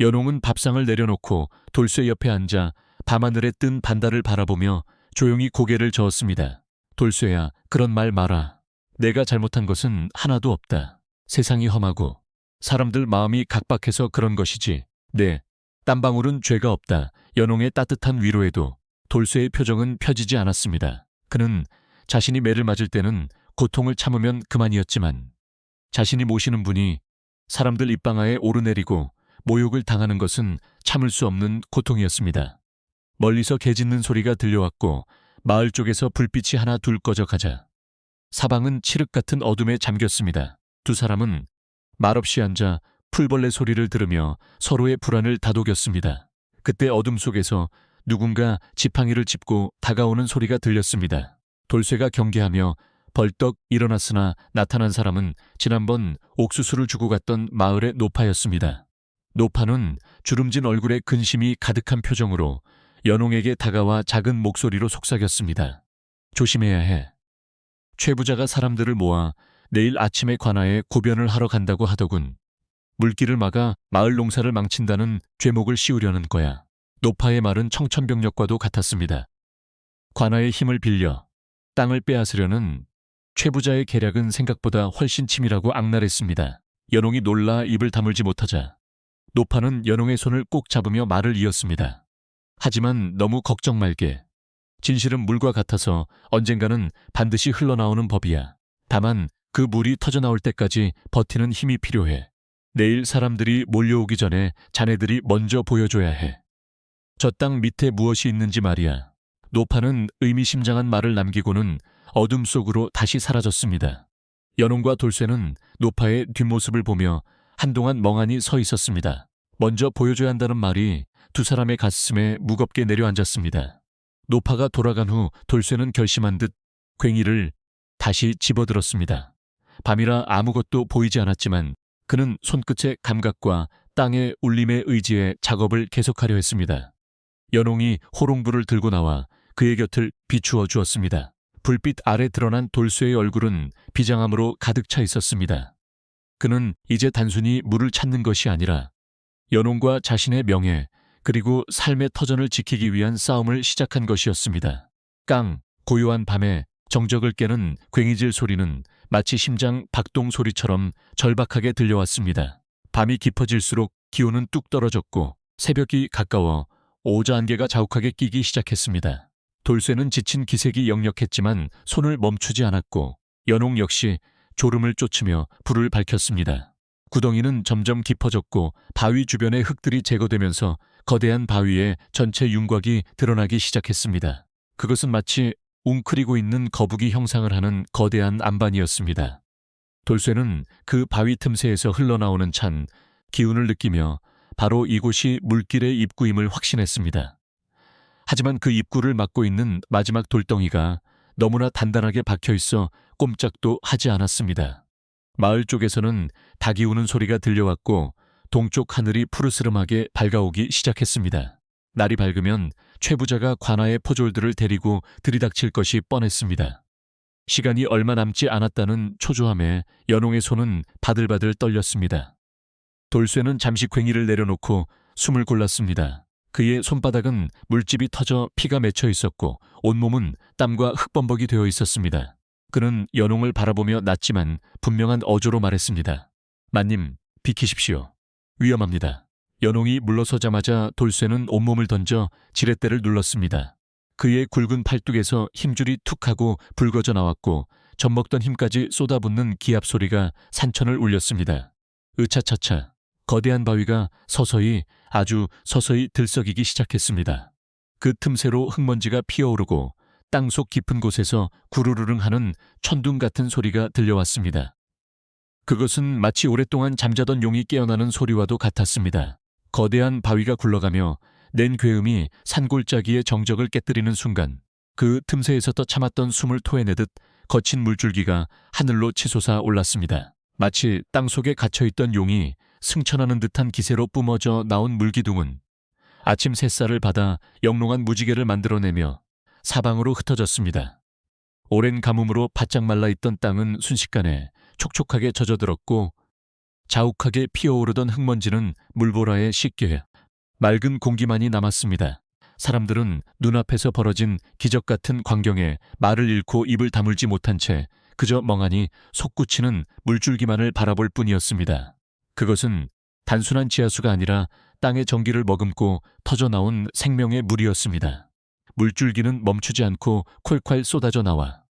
연홍은 밥상을 내려놓고 돌쇠 옆에 앉아 밤하늘에 뜬 반달을 바라보며 조용히 고개를 저었습니다. 돌쇠야, 그런 말 마라. 내가 잘못한 것은 하나도 없다. 세상이 험하고 사람들 마음이 각박해서 그런 것이지. 네, 땀방울은 죄가 없다. 연홍의 따뜻한 위로에도 돌쇠의 표정은 펴지지 않았습니다. 그는 자신이 매를 맞을 때는 고통을 참으면 그만이었지만 자신이 모시는 분이 사람들 입방아에 오르내리고 모욕을 당하는 것은 참을 수 없는 고통이었습니다. 멀리서 개 짖는 소리가 들려왔고 마을 쪽에서 불빛이 하나 둘 꺼져 가자 사방은 칠흑 같은 어둠에 잠겼습니다. 두 사람은 말없이 앉아 풀벌레 소리를 들으며 서로의 불안을 다독였습니다. 그때 어둠 속에서 누군가 지팡이를 짚고 다가오는 소리가 들렸습니다. 돌쇠가 경계하며 벌떡 일어났으나 나타난 사람은 지난번 옥수수를 주고 갔던 마을의 노파였습니다. 노파는 주름진 얼굴에 근심이 가득한 표정으로 연홍에게 다가와 작은 목소리로 속삭였습니다. 조심해야 해. 최 부자가 사람들을 모아 내일 아침에 관아에 고변을 하러 간다고 하더군. 물길을 막아 마을 농사를 망친다는 죄목을 씌우려는 거야. 노파의 말은 청천벽력과도 같았습니다. 관아의 힘을 빌려 땅을 빼앗으려는 최 부자의 계략은 생각보다 훨씬 치밀하고 악랄했습니다. 연홍이 놀라 입을 다물지 못하자 노파는 연홍의 손을 꼭 잡으며 말을 이었습니다. 하지만 너무 걱정 말게. 진실은 물과 같아서 언젠가는 반드시 흘러나오는 법이야. 다만 그 물이 터져나올 때까지 버티는 힘이 필요해. 내일 사람들이 몰려오기 전에 자네들이 먼저 보여줘야 해. 저 땅 밑에 무엇이 있는지 말이야. 노파는 의미심장한 말을 남기고는 어둠 속으로 다시 사라졌습니다. 연홍과 돌쇠는 노파의 뒷모습을 보며 한동안 멍하니 서 있었습니다. 먼저 보여줘야 한다는 말이 두 사람의 가슴에 무겁게 내려앉았습니다. 노파가 돌아간 후 돌쇠는 결심한 듯 괭이를 다시 집어들었습니다. 밤이라 아무것도 보이지 않았지만 그는 손끝의 감각과 땅의 울림에 의지해 작업을 계속하려 했습니다. 연홍이 호롱불을 들고 나와 그의 곁을 비추어 주었습니다. 불빛 아래 드러난 돌쇠의 얼굴은 비장함으로 가득 차 있었습니다. 그는 이제 단순히 물을 찾는 것이 아니라 연홍과 자신의 명예 그리고 삶의 터전을 지키기 위한 싸움을 시작한 것이었습니다. 깡, 고요한 밤에 정적을 깨는 괭이질 소리는 마치 심장 박동 소리처럼 절박하게 들려왔습니다. 밤이 깊어질수록 기온은 뚝 떨어졌고 새벽이 가까워 오자 안개가 자욱하게 끼기 시작했습니다. 돌쇠는 지친 기색이 역력했지만 손을 멈추지 않았고 연홍 역시 졸음을 쫓으며 불을 밝혔습니다. 구덩이는 점점 깊어졌고 바위 주변의 흙들이 제거되면서 거대한 바위에 전체 윤곽이 드러나기 시작했습니다. 그것은 마치 웅크리고 있는 거북이 형상을 하는 거대한 안반이었습니다. 돌쇠는 그 바위 틈새에서 흘러나오는 찬 기운을 느끼며 바로 이곳이 물길의 입구임을 확신했습니다. 하지만 그 입구를 막고 있는 마지막 돌덩이가 너무나 단단하게 박혀 있어 꼼짝도 하지 않았습니다. 마을 쪽에서는 닭이 우는 소리가 들려왔고 동쪽 하늘이 푸르스름하게 밝아오기 시작했습니다. 날이 밝으면 최부자가 관아의 포졸들을 데리고 들이닥칠 것이 뻔했습니다. 시간이 얼마 남지 않았다는 초조함에 연홍의 손은 바들바들 떨렸습니다. 돌쇠는 잠시 괭이를 내려놓고 숨을 골랐습니다. 그의 손바닥은 물집이 터져 피가 맺혀 있었고 온몸은 땀과 흙범벅이 되어 있었습니다. 그는 연홍을 바라보며 낮지만 분명한 어조로 말했습니다. 마님, 비키십시오. 위험합니다. 연홍이 물러서자마자 돌쇠는 온몸을 던져 지렛대를 눌렀습니다. 그의 굵은 팔뚝에서 힘줄이 툭 하고 붉어져 나왔고 젖먹던 힘까지 쏟아붓는 기합 소리가 산천을 울렸습니다. 으차차차 거대한 바위가 서서히 아주 서서히 들썩이기 시작했습니다. 그 틈새로 흙먼지가 피어오르고 땅속 깊은 곳에서 구르르릉 하는 천둥 같은 소리가 들려왔습니다. 그것은 마치 오랫동안 잠자던 용이 깨어나는 소리와도 같았습니다. 거대한 바위가 굴러가며 낸 괴음이 산골짜기의 정적을 깨뜨리는 순간 그 틈새에서부터 참았던 숨을 토해내듯 거친 물줄기가 하늘로 치솟아 올랐습니다. 마치 땅속에 갇혀있던 용이 승천하는 듯한 기세로 뿜어져 나온 물기둥은 아침 햇살을 받아 영롱한 무지개를 만들어내며 사방으로 흩어졌습니다. 오랜 가뭄으로 바짝 말라있던 땅은 순식간에 촉촉하게 젖어들었고 자욱하게 피어오르던 흙먼지는 물보라에 씻겨 맑은 공기만이 남았습니다. 사람들은 눈앞에서 벌어진 기적 같은 광경에 말을 잃고 입을 다물지 못한 채 그저 멍하니 솟구치는 물줄기만을 바라볼 뿐이었습니다. 그것은 단순한 지하수가 아니라 땅의 전기를 머금고 터져나온 생명의 물이었습니다. 물줄기는 멈추지 않고 콸콸 쏟아져 나와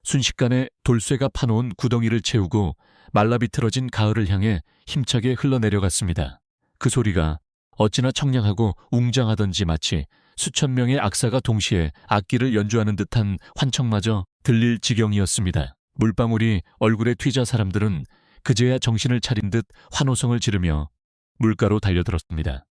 순식간에 돌쇠가 파놓은 구덩이를 채우고 말라비틀어진 가을을 향해 힘차게 흘러내려갔습니다. 그 소리가 어찌나 청량하고 웅장하던지 마치 수천 명의 악사가 동시에 악기를 연주하는 듯한 환청마저 들릴 지경이었습니다. 물방울이 얼굴에 튀자 사람들은 그제야 정신을 차린 듯 환호성을 지르며 물가로 달려들었습니다.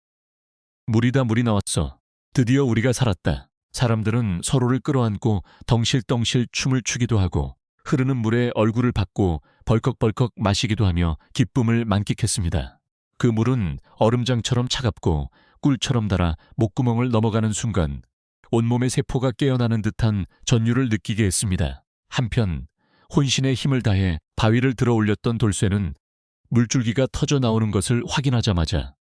물이다, 물이 나왔어. 드디어 우리가 살았다. 사람들은 서로를 끌어안고 덩실덩실 춤을 추기도 하고 흐르는 물에 얼굴을 받고 벌컥벌컥 마시기도 하며 기쁨을 만끽했습니다. 그 물은 얼음장처럼 차갑고 꿀처럼 달아 목구멍을 넘어가는 순간 온몸의 세포가 깨어나는 듯한 전율을 느끼게 했습니다. 한편 혼신의 힘을 다해 바위를 들어 올렸던 돌쇠는 물줄기가 터져 나오는 것을 확인하자마자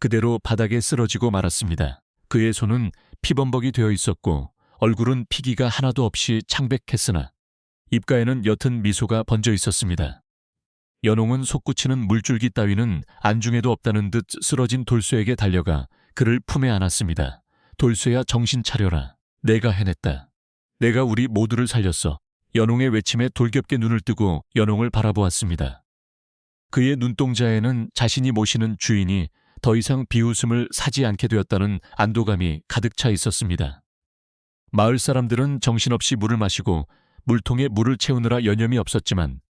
그대로 바닥에 쓰러지고 말았습니다. 그의 손은 피범벅이 되어 있었고 얼굴은 피기가 하나도 없이 창백했으나 입가에는 옅은 미소가 번져 있었습니다. 연홍은 솟구치는 물줄기 따위는 안중에도 없다는 듯 쓰러진 돌쇠에게 달려가 그를 품에 안았습니다. 돌쇠야, 정신 차려라. 내가 해냈다. 내가 우리 모두를 살렸어. 연홍의 외침에 돌겹게 눈을 뜨고 연홍을 바라보았습니다. 그의 눈동자에는 자신이 모시는 주인이 더 이상 비웃음을 사지 않게 되었다는 안도감이 가득 차 있었습니다. 마을 사람들은 정신없이 물을 마시고 물통에 물을 채우느라 여념이 없었지만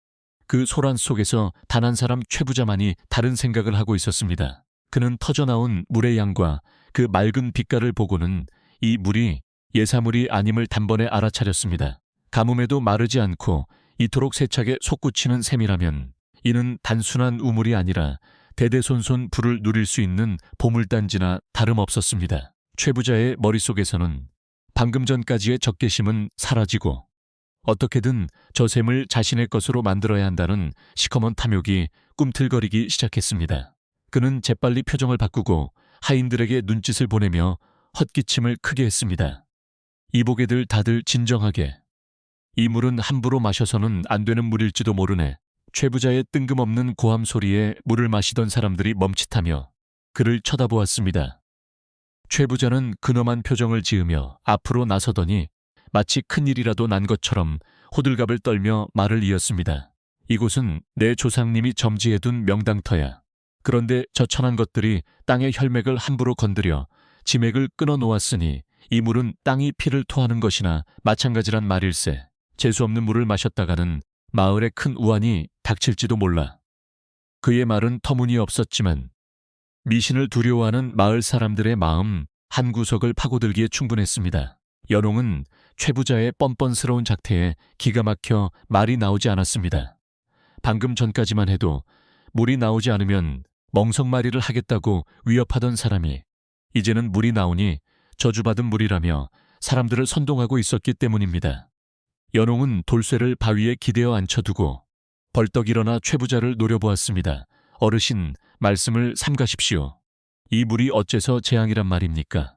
그 소란 속에서 단 한 사람 최부자만이 다른 생각을 하고 있었습니다. 그는 터져나온 물의 양과 그 맑은 빛깔을 보고는 이 물이 예사물이 아님을 단번에 알아차렸습니다. 가뭄에도 마르지 않고 이토록 세차게 솟구치는 샘이라면 이는 단순한 우물이 아니라 대대손손 불을 누릴 수 있는 보물단지나 다름없었습니다. 최부자의 머릿속에서는 방금 전까지의 적개심은 사라지고 어떻게든 저 샘을 자신의 것으로 만들어야 한다는 시커먼 탐욕이 꿈틀거리기 시작했습니다. 그는 재빨리 표정을 바꾸고 하인들에게 눈짓을 보내며 헛기침을 크게 했습니다. 이보게들 다들 진정하게. 이 물은 함부로 마셔서는 안 되는 물일지도 모르네. 최 부자의 뜬금없는 고함 소리에 물을 마시던 사람들이 멈칫하며 그를 쳐다보았습니다. 최 부자는 근엄한 표정을 지으며 앞으로 나서더니 마치 큰일이라도 난 것처럼 호들갑을 떨며 말을 이었습니다. 이곳은 내 조상님이 점지해둔 명당터야. 그런데 저 천한 것들이 땅의 혈맥을 함부로 건드려 지맥을 끊어 놓았으니 이 물은 땅이 피를 토하는 것이나 마찬가지란 말일세. 재수없는 물을 마셨다가는 마을에 큰 우환이 닥칠지도 몰라. 그의 말은 터무니없었지만 미신을 두려워하는 마을 사람들의 마음 한 구석을 파고들기에 충분했습니다. 연홍은 최 부자의 뻔뻔스러운 작태에 기가 막혀 말이 나오지 않았습니다. 방금 전까지만 해도 물이 나오지 않으면 멍석마리를 하겠다고 위협하던 사람이 이제는 물이 나오니 저주받은 물이라며 사람들을 선동하고 있었기 때문입니다. 연홍은 돌쇠를 바위에 기대어 앉혀두고 벌떡 일어나 최 부자를 노려보았습니다. 어르신, 말씀을 삼가십시오. 이 물이 어째서 재앙이란 말입니까?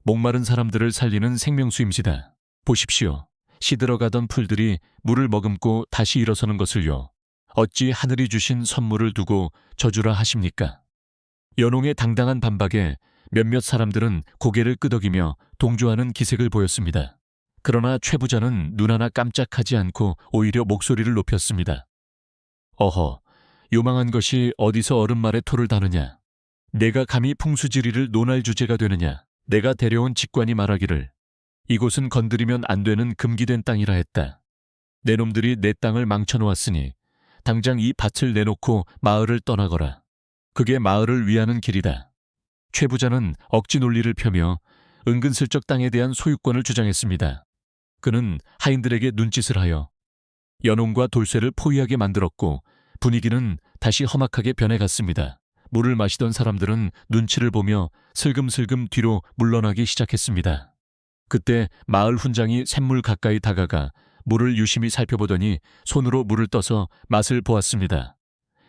목마른 사람들을 살리는 생명수임시다. 보십시오. 시들어가던 풀들이 물을 머금고 다시 일어서는 것을요. 어찌 하늘이 주신 선물을 두고 저주라 하십니까? 연홍의 당당한 반박에 몇몇 사람들은 고개를 끄덕이며 동조하는 기색을 보였습니다. 그러나 최 부자는 눈 하나 깜짝하지 않고 오히려 목소리를 높였습니다. 어허, 요망한 것이 어디서 어른 말에 토를 다느냐. 내가 감히 풍수지리를 논할 주제가 되느냐. 내가 데려온 직관이 말하기를 이곳은 건드리면 안 되는 금기된 땅이라 했다. 내 놈들이 내 땅을 망쳐놓았으니 당장 이 밭을 내놓고 마을을 떠나거라. 그게 마을을 위하는 길이다. 최 부자는 억지 논리를 펴며 은근슬쩍 땅에 대한 소유권을 주장했습니다. 그는 하인들에게 눈짓을 하여 연홍과 돌쇠를 포위하게 만들었고 분위기는 다시 험악하게 변해갔습니다. 물을 마시던 사람들은 눈치를 보며 슬금슬금 뒤로 물러나기 시작했습니다. 그때 마을 훈장이 샘물 가까이 다가가 물을 유심히 살펴보더니 손으로 물을 떠서 맛을 보았습니다.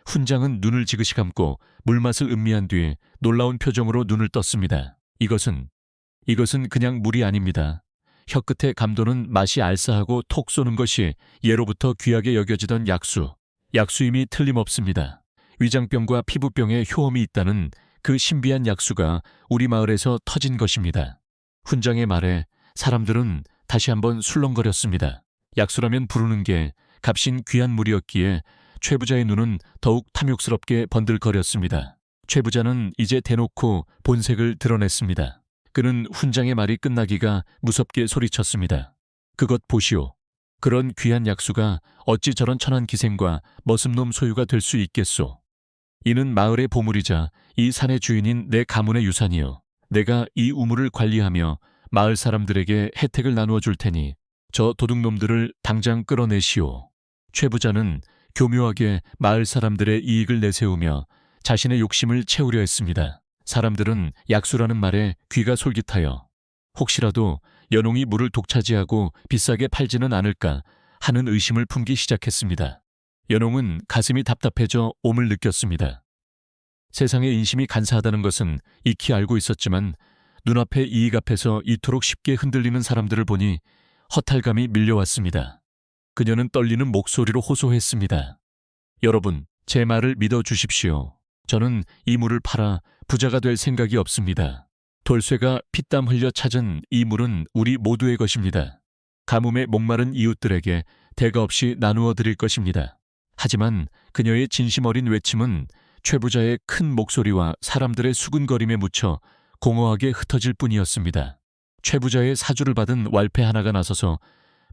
훈장은 눈을 지그시 감고 물맛을 음미한 뒤 놀라운 표정으로 눈을 떴습니다. 이것은 그냥 물이 아닙니다. 혀끝에 감도는 맛이 알싸하고 톡 쏘는 것이 예로부터 귀하게 여겨지던 약수임이 틀림없습니다. 위장병과 피부병에 효험이 있다는 그 신비한 약수가 우리 마을에서 터진 것입니다. 훈장의 말에 사람들은 다시 한번 술렁거렸습니다. 약수라면 부르는 게 값인 귀한 물이었기에 최 부자의 눈은 더욱 탐욕스럽게 번들거렸습니다. 최 부자는 이제 대놓고 본색을 드러냈습니다. 그는 훈장의 말이 끝나기가 무섭게 소리쳤습니다. 그것 보시오. 그런 귀한 약수가 어찌 저런 천한 기생과 머슴놈 소유가 될 수 있겠소. 이는 마을의 보물이자 이 산의 주인인 내 가문의 유산이요. 내가 이 우물을 관리하며 마을 사람들에게 혜택을 나누어 줄 테니 저 도둑놈들을 당장 끌어내시오. 최 부자는 교묘하게 마을 사람들의 이익을 내세우며 자신의 욕심을 채우려 했습니다. 사람들은 약수라는 말에 귀가 솔깃하여 혹시라도 연홍이 물을 독차지하고 비싸게 팔지는 않을까 하는 의심을 품기 시작했습니다. 연홍은 가슴이 답답해져 옴을 느꼈습니다. 세상의 인심이 간사하다는 것은 익히 알고 있었지만 눈앞의 이익 앞에서 이토록 쉽게 흔들리는 사람들을 보니 허탈감이 밀려왔습니다. 그녀는 떨리는 목소리로 호소했습니다. 여러분, 제 말을 믿어주십시오. 저는 이 물을 팔아 부자가 될 생각이 없습니다. 돌쇠가 피땀 흘려 찾은 이 물은 우리 모두의 것입니다. 가뭄에 목마른 이웃들에게 대가 없이 나누어 드릴 것입니다. 하지만 그녀의 진심 어린 외침은 최 부자의 큰 목소리와 사람들의 수군거림에 묻혀 공허하게 흩어질 뿐이었습니다. 최 부자의 사주를 받은 왈패 하나가 나서서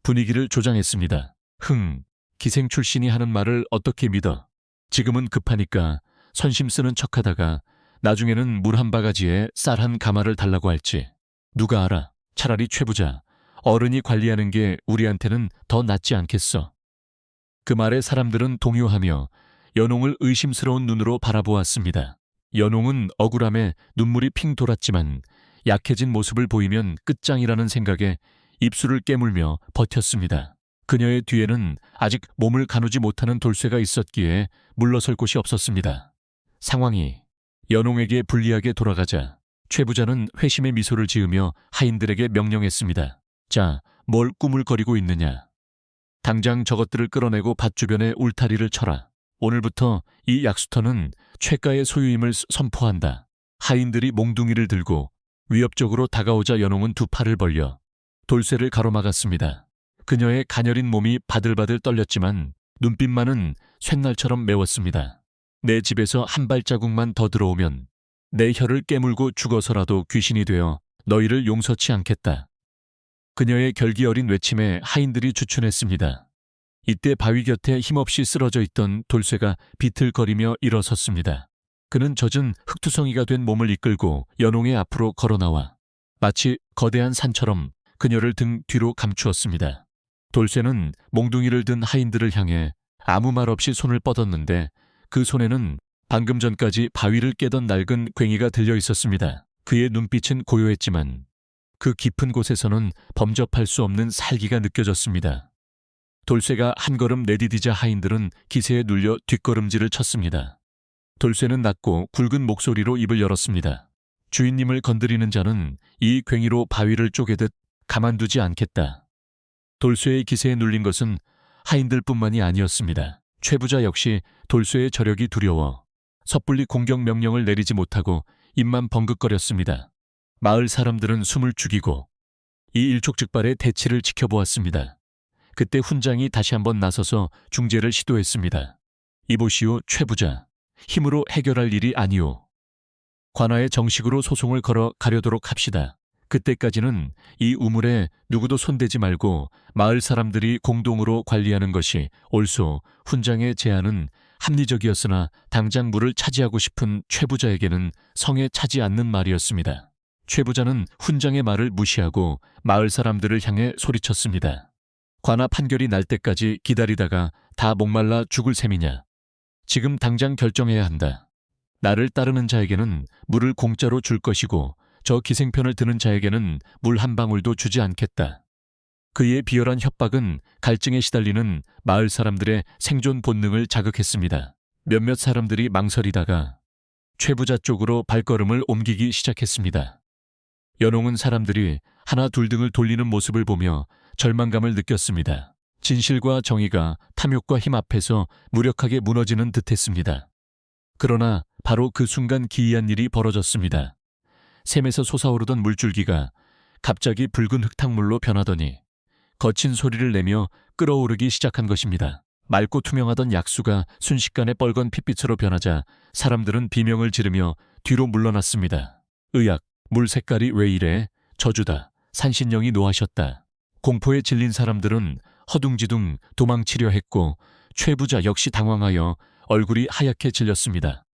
분위기를 조장했습니다. 기생 출신이 하는 말을 어떻게 믿어? 지금은 급하니까 선심 쓰는 척하다가 나중에는 물 한 바가지에 쌀 한 가마를 달라고 할지. 누가 알아? 차라리 최 부자, 어른이 관리하는 게 우리한테는 더 낫지 않겠어. 그 말에 사람들은 동요하며 연홍을 의심스러운 눈으로 바라보았습니다. 연홍은 억울함에 눈물이 핑 돌았지만 약해진 모습을 보이면 끝장이라는 생각에 입술을 깨물며 버텼습니다. 그녀의 뒤에는 아직 몸을 가누지 못하는 돌쇠가 있었기에 물러설 곳이 없었습니다. 상황이 연홍에게 불리하게 돌아가자 최 부자는 회심의 미소를 지으며 하인들에게 명령했습니다. 자, 뭘 꾸물거리고 있느냐. 당장 저것들을 끌어내고 밭 주변에 울타리를 쳐라. 오늘부터 이 약수터는 최가의 소유임을 선포한다. 하인들이 몽둥이를 들고 위협적으로 다가오자 연홍은 두 팔을 벌려 돌쇠를 가로막았습니다. 그녀의 가녀린 몸이 바들바들 떨렸지만 눈빛만은 쇳날처럼 매웠습니다. 내 집에서 한 발자국만 더 들어오면 내 혀를 깨물고 죽어서라도 귀신이 되어 너희를 용서치 않겠다. 그녀의 결기 어린 외침에 하인들이 주춤했습니다. 이때 바위 곁에 힘없이 쓰러져 있던 돌쇠가 비틀거리며 일어섰습니다. 그는 젖은 흙투성이가 된 몸을 이끌고 연홍의 앞으로 걸어나와 마치 거대한 산처럼 그녀를 등 뒤로 감추었습니다. 돌쇠는 몽둥이를 든 하인들을 향해 아무 말 없이 손을 뻗었는데 그 손에는 방금 전까지 바위를 깨던 낡은 괭이가 들려 있었습니다. 그의 눈빛은 고요했지만 그 깊은 곳에서는 범접할 수 없는 살기가 느껴졌습니다. 돌쇠가 한 걸음 내디디자 하인들은 기세에 눌려 뒷걸음질을 쳤습니다. 돌쇠는 낮고 굵은 목소리로 입을 열었습니다. 주인님을 건드리는 자는 이 괭이로 바위를 쪼개듯 가만두지 않겠다. 돌쇠의 기세에 눌린 것은 하인들뿐만이 아니었습니다. 최부자 역시 돌쇠의 저력이 두려워 섣불리 공격 명령을 내리지 못하고 입만 벙긋거렸습니다. 마을 사람들은 숨을 죽이고 이 일촉즉발의 대치를 지켜보았습니다. 그때 훈장이 다시 한번 나서서 중재를 시도했습니다. 이보시오, 최부자. 힘으로 해결할 일이 아니오. 관아에 정식으로 소송을 걸어 가려도록 합시다. 그때까지는 이 우물에 누구도 손대지 말고 마을 사람들이 공동으로 관리하는 것이 옳소. 훈장의 제안은 합리적이었으나 당장 물을 차지하고 싶은 최부자에게는 성에 차지 않는 말이었습니다. 최부자는 훈장의 말을 무시하고 마을 사람들을 향해 소리쳤습니다. 관아 판결이 날 때까지 기다리다가 다 목말라 죽을 셈이냐. 지금 당장 결정해야 한다. 나를 따르는 자에게는 물을 공짜로 줄 것이고 저 기생편을 드는 자에게는 물 한 방울도 주지 않겠다. 그의 비열한 협박은 갈증에 시달리는 마을 사람들의 생존 본능을 자극했습니다. 몇몇 사람들이 망설이다가 최부자 쪽으로 발걸음을 옮기기 시작했습니다. 연홍은 사람들이 하나 둘 등을 돌리는 모습을 보며 절망감을 느꼈습니다. 진실과 정의가 탐욕과 힘 앞에서 무력하게 무너지는 듯했습니다. 그러나 바로 그 순간 기이한 일이 벌어졌습니다. 샘에서 솟아오르던 물줄기가 갑자기 붉은 흙탕물로 변하더니 거친 소리를 내며 끓어오르기 시작한 것입니다. 맑고 투명하던 약수가 순식간에 뻘건 핏빛으로 변하자 사람들은 비명을 지르며 뒤로 물러났습니다. 의악, 물 색깔이 왜 이래? 저주다. 산신령이 노하셨다. 공포에 질린 사람들은 허둥지둥 도망치려 했고 최부자 역시 당황하여 얼굴이 하얗게 질렸습니다.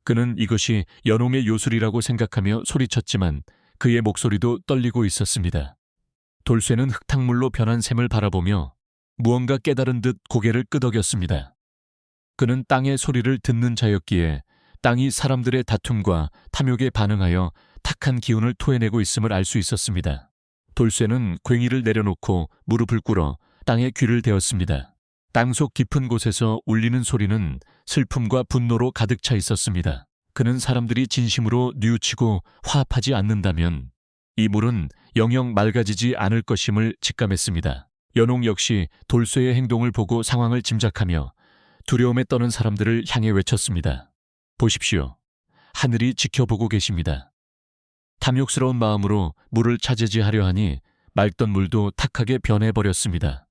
그는 이것이 연홍의 요술이라고 생각하며 소리쳤지만 그의 목소리도 떨리고 있었습니다. 돌쇠는 흙탕물로 변한 샘을 바라보며 무언가 깨달은 듯 고개를 끄덕였습니다. 그는 땅의 소리를 듣는 자였기에 땅이 사람들의 다툼과 탐욕에 반응하여 탁한 기운을 토해내고 있음을 알 수 있었습니다. 돌쇠는 괭이를 내려놓고 무릎을 꿇어 땅에 귀를 대었습니다. 땅속 깊은 곳에서 울리는 소리는 슬픔과 분노로 가득 차 있었습니다. 그는 사람들이 진심으로 뉘우치고 화합하지 않는다면 이 물은 영영 맑아지지 않을 것임을 직감했습니다. 연홍 역시 돌쇠의 행동을 보고 상황을 짐작하며 두려움에 떠는 사람들을 향해 외쳤습니다. 보십시오. 하늘이 지켜보고 계십니다. 탐욕스러운 마음으로 물을 차지하려 하니 맑던 물도 탁하게 변해버렸습니다.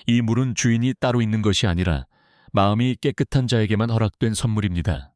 이 물은 주인이 따로 있는 것이 아니라 마음이 깨끗한 자에게만 허락된 선물입니다.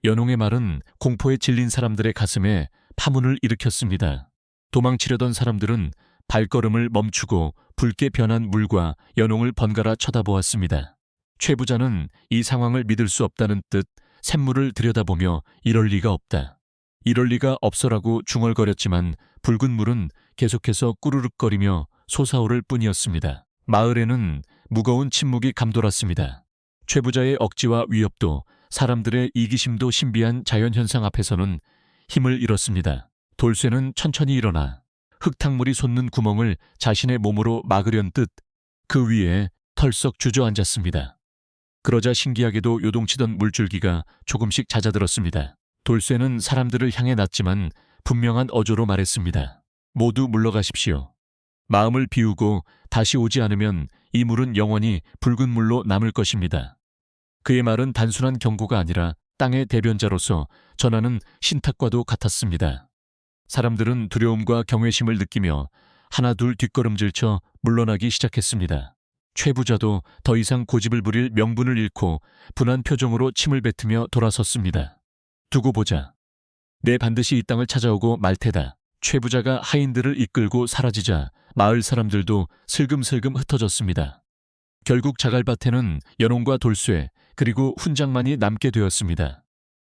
연홍의 말은 공포에 질린 사람들의 가슴에 파문을 일으켰습니다. 도망치려던 사람들은 발걸음을 멈추고 붉게 변한 물과 연홍을 번갈아 쳐다보았습니다. 최부자는 이 상황을 믿을 수 없다는 듯 샘물을 들여다보며 이럴 리가 없다. 이럴 리가 없어라고 중얼거렸지만 붉은 물은 계속해서 꾸르륵거리며 솟아오를 뿐이었습니다. 마을에는 무거운 침묵이 감돌았습니다. 최부자의 억지와 위협도 사람들의 이기심도 신비한 자연현상 앞에서는 힘을 잃었습니다. 돌쇠는 천천히 일어나 흙탕물이 솟는 구멍을 자신의 몸으로 막으려는 듯 그 위에 털썩 주저앉았습니다. 그러자 신기하게도 요동치던 물줄기가 조금씩 잦아들었습니다. 돌쇠는 사람들을 향해 났지만 분명한 어조로 말했습니다. 모두 물러가십시오. 마음을 비우고 다시 오지 않으면 이 물은 영원히 붉은 물로 남을 것입니다. 그의 말은 단순한 경고가 아니라 땅의 대변자로서 전하는 신탁과도 같았습니다. 사람들은 두려움과 경외심을 느끼며 하나둘 뒷걸음질쳐 물러나기 시작했습니다. 최부자도 더 이상 고집을 부릴 명분을 잃고 분한 표정으로 침을 뱉으며 돌아섰습니다. 두고 보자. 내 반드시 이 땅을 찾아오고 말 테다. 최부자가 하인들을 이끌고 사라지자 마을 사람들도 슬금슬금 흩어졌습니다. 결국 자갈밭에는 연홍과 돌쇠 그리고 훈장만이 남게 되었습니다.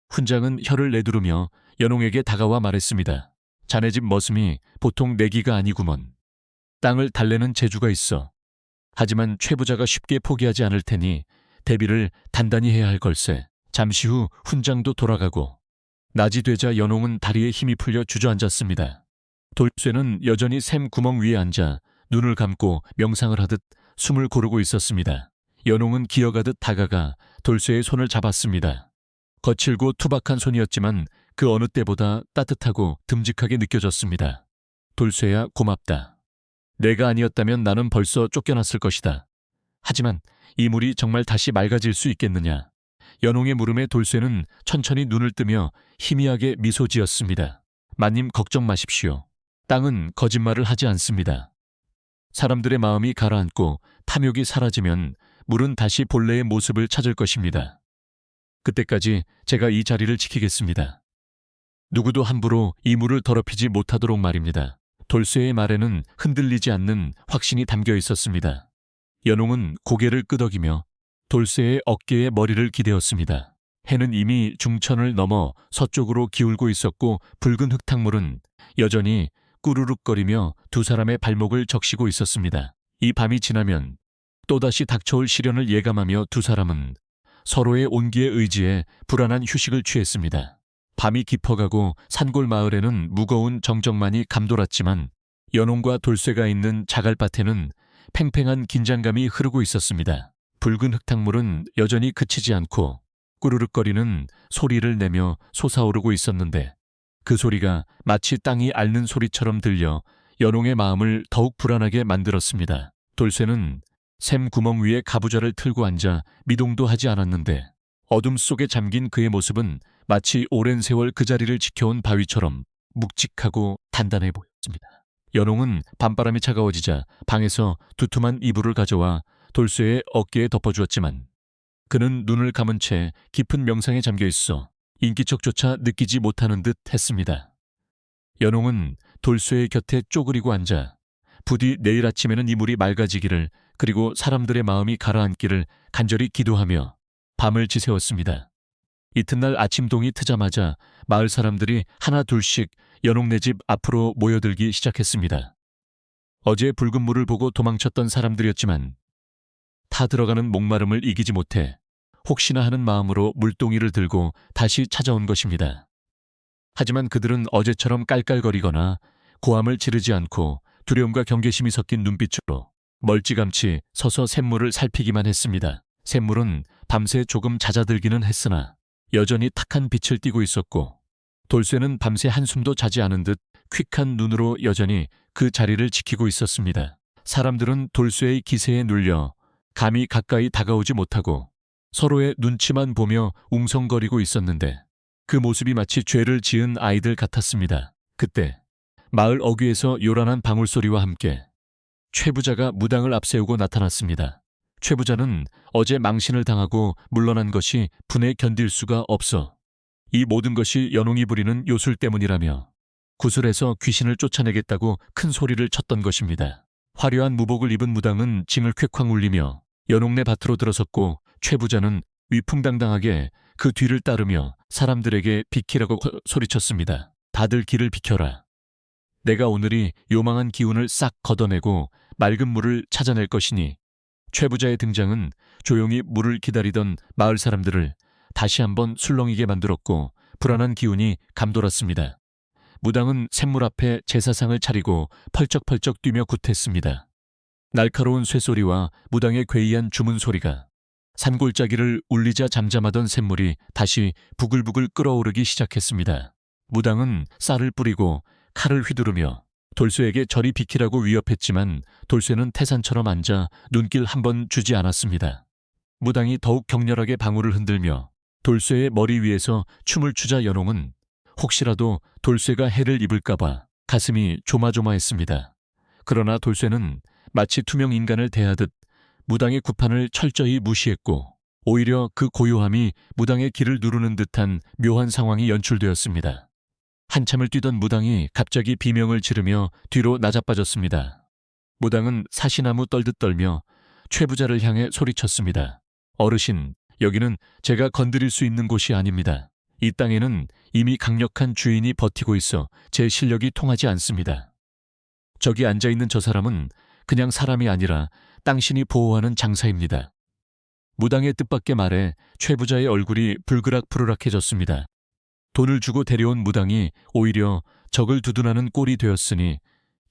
훈장은 혀를 내두르며 연홍에게 다가와 말했습니다. 자네 집 머슴이 보통 내기가 아니구먼. 땅을 달래는 재주가 있어. 하지만 최부자가 쉽게 포기하지 않을 테니 대비를 단단히 해야 할 걸세. 잠시 후 훈장도 돌아가고 낮이 되자 연홍은 다리에 힘이 풀려 주저앉았습니다. 돌쇠는 여전히 샘 구멍 위에 앉아 눈을 감고 명상을 하듯 숨을 고르고 있었습니다. 연홍은 기어가듯 다가가 돌쇠의 손을 잡았습니다. 거칠고 투박한 손이었지만 그 어느 때보다 따뜻하고 듬직하게 느껴졌습니다. 돌쇠야, 고맙다. 내가 아니었다면 나는 벌써 쫓겨났을 것이다. 하지만 이 물이 정말 다시 맑아질 수 있겠느냐. 연홍의 물음에 돌쇠는 천천히 눈을 뜨며 희미하게 미소 지었습니다. 마님 걱정 마십시오. 땅은 거짓말을 하지 않습니다. 사람들의 마음이 가라앉고 탐욕이 사라지면 물은 다시 본래의 모습을 찾을 것입니다. 그때까지 제가 이 자리를 지키겠습니다. 누구도 함부로 이 물을 더럽히지 못하도록 말입니다. 돌쇠의 말에는 흔들리지 않는 확신이 담겨 있었습니다. 연홍은 고개를 끄덕이며 돌쇠의 어깨에 머리를 기대었습니다. 해는 이미 중천을 넘어 서쪽으로 기울고 있었고 붉은 흙탕물은 여전히 꾸르륵거리며 두 사람의 발목을 적시고 있었습니다. 이 밤이 지나면 또다시 닥쳐올 시련을 예감하며 두 사람은 서로의 온기에 의지해 불안한 휴식을 취했습니다. 밤이 깊어가고 산골 마을에는 무거운 정적만이 감돌았지만 연홍과 돌쇠가 있는 자갈밭에는 팽팽한 긴장감이 흐르고 있었습니다. 붉은 흙탕물은 여전히 그치지 않고 꾸르륵거리는 소리를 내며 솟아오르고 있었는데 그 소리가 마치 땅이 앓는 소리처럼 들려 연홍의 마음을 더욱 불안하게 만들었습니다. 돌쇠는 샘 구멍 위에 가부좌를 틀고 앉아 미동도 하지 않았는데 어둠 속에 잠긴 그의 모습은 마치 오랜 세월 그 자리를 지켜온 바위처럼 묵직하고 단단해 보였습니다. 연홍은 밤바람이 차가워지자 방에서 두툼한 이불을 가져와 돌쇠의 어깨에 덮어주었지만 그는 눈을 감은 채 깊은 명상에 잠겨 있어 인기척조차 느끼지 못하는 듯 했습니다. 연홍은 돌쇠의 곁에 쪼그리고 앉아 부디 내일 아침에는 이 물이 맑아지기를 그리고 사람들의 마음이 가라앉기를 간절히 기도하며 밤을 지새웠습니다. 이튿날 아침동이 트자마자 마을 사람들이 하나 둘씩 연홍네 집 앞으로 모여들기 시작했습니다. 어제 붉은 물을 보고 도망쳤던 사람들이었지만 타 들어가는 목마름을 이기지 못해 혹시나 하는 마음으로 물동이를 들고 다시 찾아온 것입니다. 하지만 그들은 어제처럼 깔깔거리거나 고함을 지르지 않고 두려움과 경계심이 섞인 눈빛으로 멀찌감치 서서 샘물을 살피기만 했습니다. 샘물은 밤새 조금 잦아들기는 했으나 여전히 탁한 빛을 띠고 있었고 돌쇠는 밤새 한숨도 자지 않은 듯 퀴한 눈으로 여전히 그 자리를 지키고 있었습니다. 사람들은 돌쇠의 기세에 눌려 감히 가까이 다가오지 못하고 서로의 눈치만 보며 웅성거리고 있었는데 그 모습이 마치 죄를 지은 아이들 같았습니다. 그때 마을 어귀에서 요란한 방울소리와 함께 최부자가 무당을 앞세우고 나타났습니다. 최부자는 어제 망신을 당하고 물러난 것이 분에 견딜 수가 없어 이 모든 것이 연홍이 부리는 요술 때문이라며 구슬에서 귀신을 쫓아내겠다고 큰 소리를 쳤던 것입니다. 화려한 무복을 입은 무당은 징을 쾌쾅 울리며 연홍네 밭으로 들어섰고 최부자는 위풍당당하게 그 뒤를 따르며 사람들에게 비키라고 소리쳤습니다. 다들 길을 비켜라. 내가 오늘이 요망한 기운을 싹 걷어내고 맑은 물을 찾아낼 것이니 최부자의 등장은 조용히 물을 기다리던 마을 사람들을 다시 한번 술렁이게 만들었고 불안한 기운이 감돌았습니다. 무당은 샘물 앞에 제사상을 차리고 펄쩍펄쩍 뛰며 굿했습니다. 날카로운 쇠소리와 무당의 괴이한 주문 소리가 산골짜기를 울리자 잠잠하던 샘물이 다시 부글부글 끓어오르기 시작했습니다. 무당은 쌀을 뿌리고 칼을 휘두르며 돌쇠에게 저리 비키라고 위협했지만 돌쇠는 태산처럼 앉아 눈길 한 번 주지 않았습니다. 무당이 더욱 격렬하게 방울을 흔들며 돌쇠의 머리 위에서 춤을 추자 연홍은 혹시라도 돌쇠가 해를 입을까봐 가슴이 조마조마했습니다. 그러나 돌쇠는 마치 투명 인간을 대하듯 무당의 구판을 철저히 무시했고 오히려 그 고요함이 무당의 길을 누르는 듯한 묘한 상황이 연출되었습니다. 한참을 뛰던 무당이 갑자기 비명을 지르며 뒤로 나자빠졌습니다. 무당은 사시나무 떨듯 떨며 최부자를 향해 소리쳤습니다. 어르신, 여기는 제가 건드릴 수 있는 곳이 아닙니다. 이 땅에는 이미 강력한 주인이 버티고 있어 제 실력이 통하지 않습니다. 저기 앉아있는 저 사람은 그냥 사람이 아니라 당신이 보호하는 장사입니다. 무당의 뜻밖의 말에 최부자의 얼굴이 불그락불그락해졌습니다. 돈을 주고 데려온 무당이 오히려 적을 두둔하는 꼴이 되었으니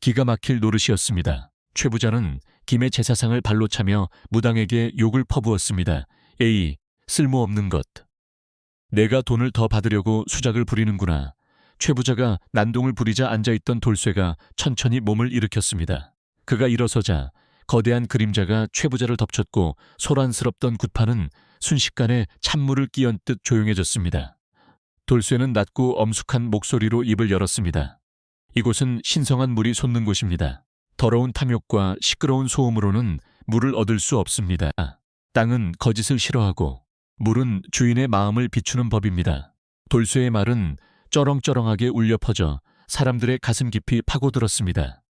기가 막힐 노릇이었습니다. 최부자는 김의 제사상을 발로 차며 무당에게 욕을 퍼부었습니다. 에이, 쓸모없는 것. 내가 돈을 더 받으려고 수작을 부리는구나. 최부자가 난동을 부리자 앉아있던 돌쇠가 천천히 몸을 일으켰습니다. 그가 일어서자 거대한 그림자가 최부자를 덮쳤고 소란스럽던 굿판은 순식간에 찬물을 끼얹듯 조용해졌습니다. 돌쇠는 낮고 엄숙한 목소리로 입을 열었습니다. 이곳은 신성한 물이 솟는 곳입니다. 더러운 탐욕과 시끄러운 소음으로는 물을 얻을 수 없습니다. 땅은 거짓을 싫어하고 물은 주인의 마음을 비추는 법입니다. 돌쇠의 말은 쩌렁쩌렁하게 울려 퍼져 사람들의 가슴 깊이 파고들었습니다.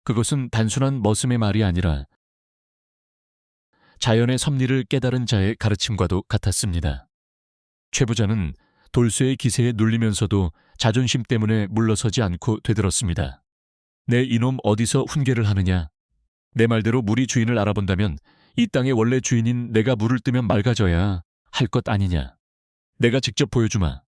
그것은 단순한 머슴의 말이 아니라 자연의 섭리를 깨달은 자의 가르침과도 같았습니다. 최부자는 돌쇠의 기세에 눌리면서도 자존심 때문에 물러서지 않고 되들었습니다. 내 이놈 어디서 훈계를 하느냐? 내 말대로 물이 주인을 알아본다면 이 땅의 원래 주인인 내가 물을 뜨면 맑아져야 할 것 아니냐? 내가 직접 보여주마.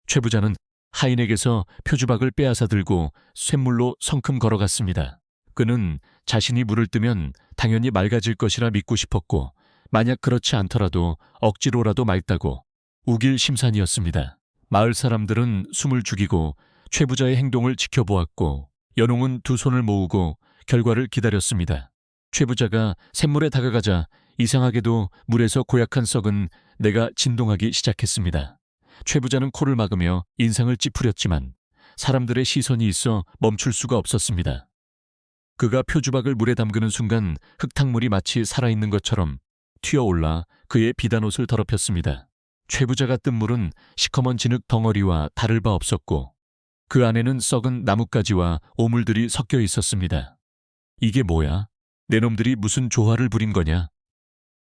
최부자는 하인에게서 표주박을 빼앗아 들고 쇳물로 성큼 걸어갔습니다. 그는 자신이 물을 뜨면 당연히 맑아질 것이라 믿고 싶었고 만약 그렇지 않더라도 억지로라도 맑다고 우길 심산이었습니다. 마을 사람들은 숨을 죽이고 최부자의 행동을 지켜보았고 연홍은 두 손을 모으고 결과를 기다렸습니다. 최부자가 샘물에 다가가자 이상하게도 물에서 고약한 썩은 내가 진동하기 시작했습니다. 최부자는 코를 막으며 인상을 찌푸렸지만 사람들의 시선이 있어 멈출 수가 없었습니다. 그가 표주박을 물에 담그는 순간 흙탕물이 마치 살아있는 것처럼 튀어올라 그의 비단옷을 더럽혔습니다. 최부자가 뜬 물은 시커먼 진흙 덩어리와 다를 바 없었고 그 안에는 썩은 나뭇가지와 오물들이 섞여 있었습니다. 이게 뭐야? 내 놈들이 무슨 조화를 부린 거냐?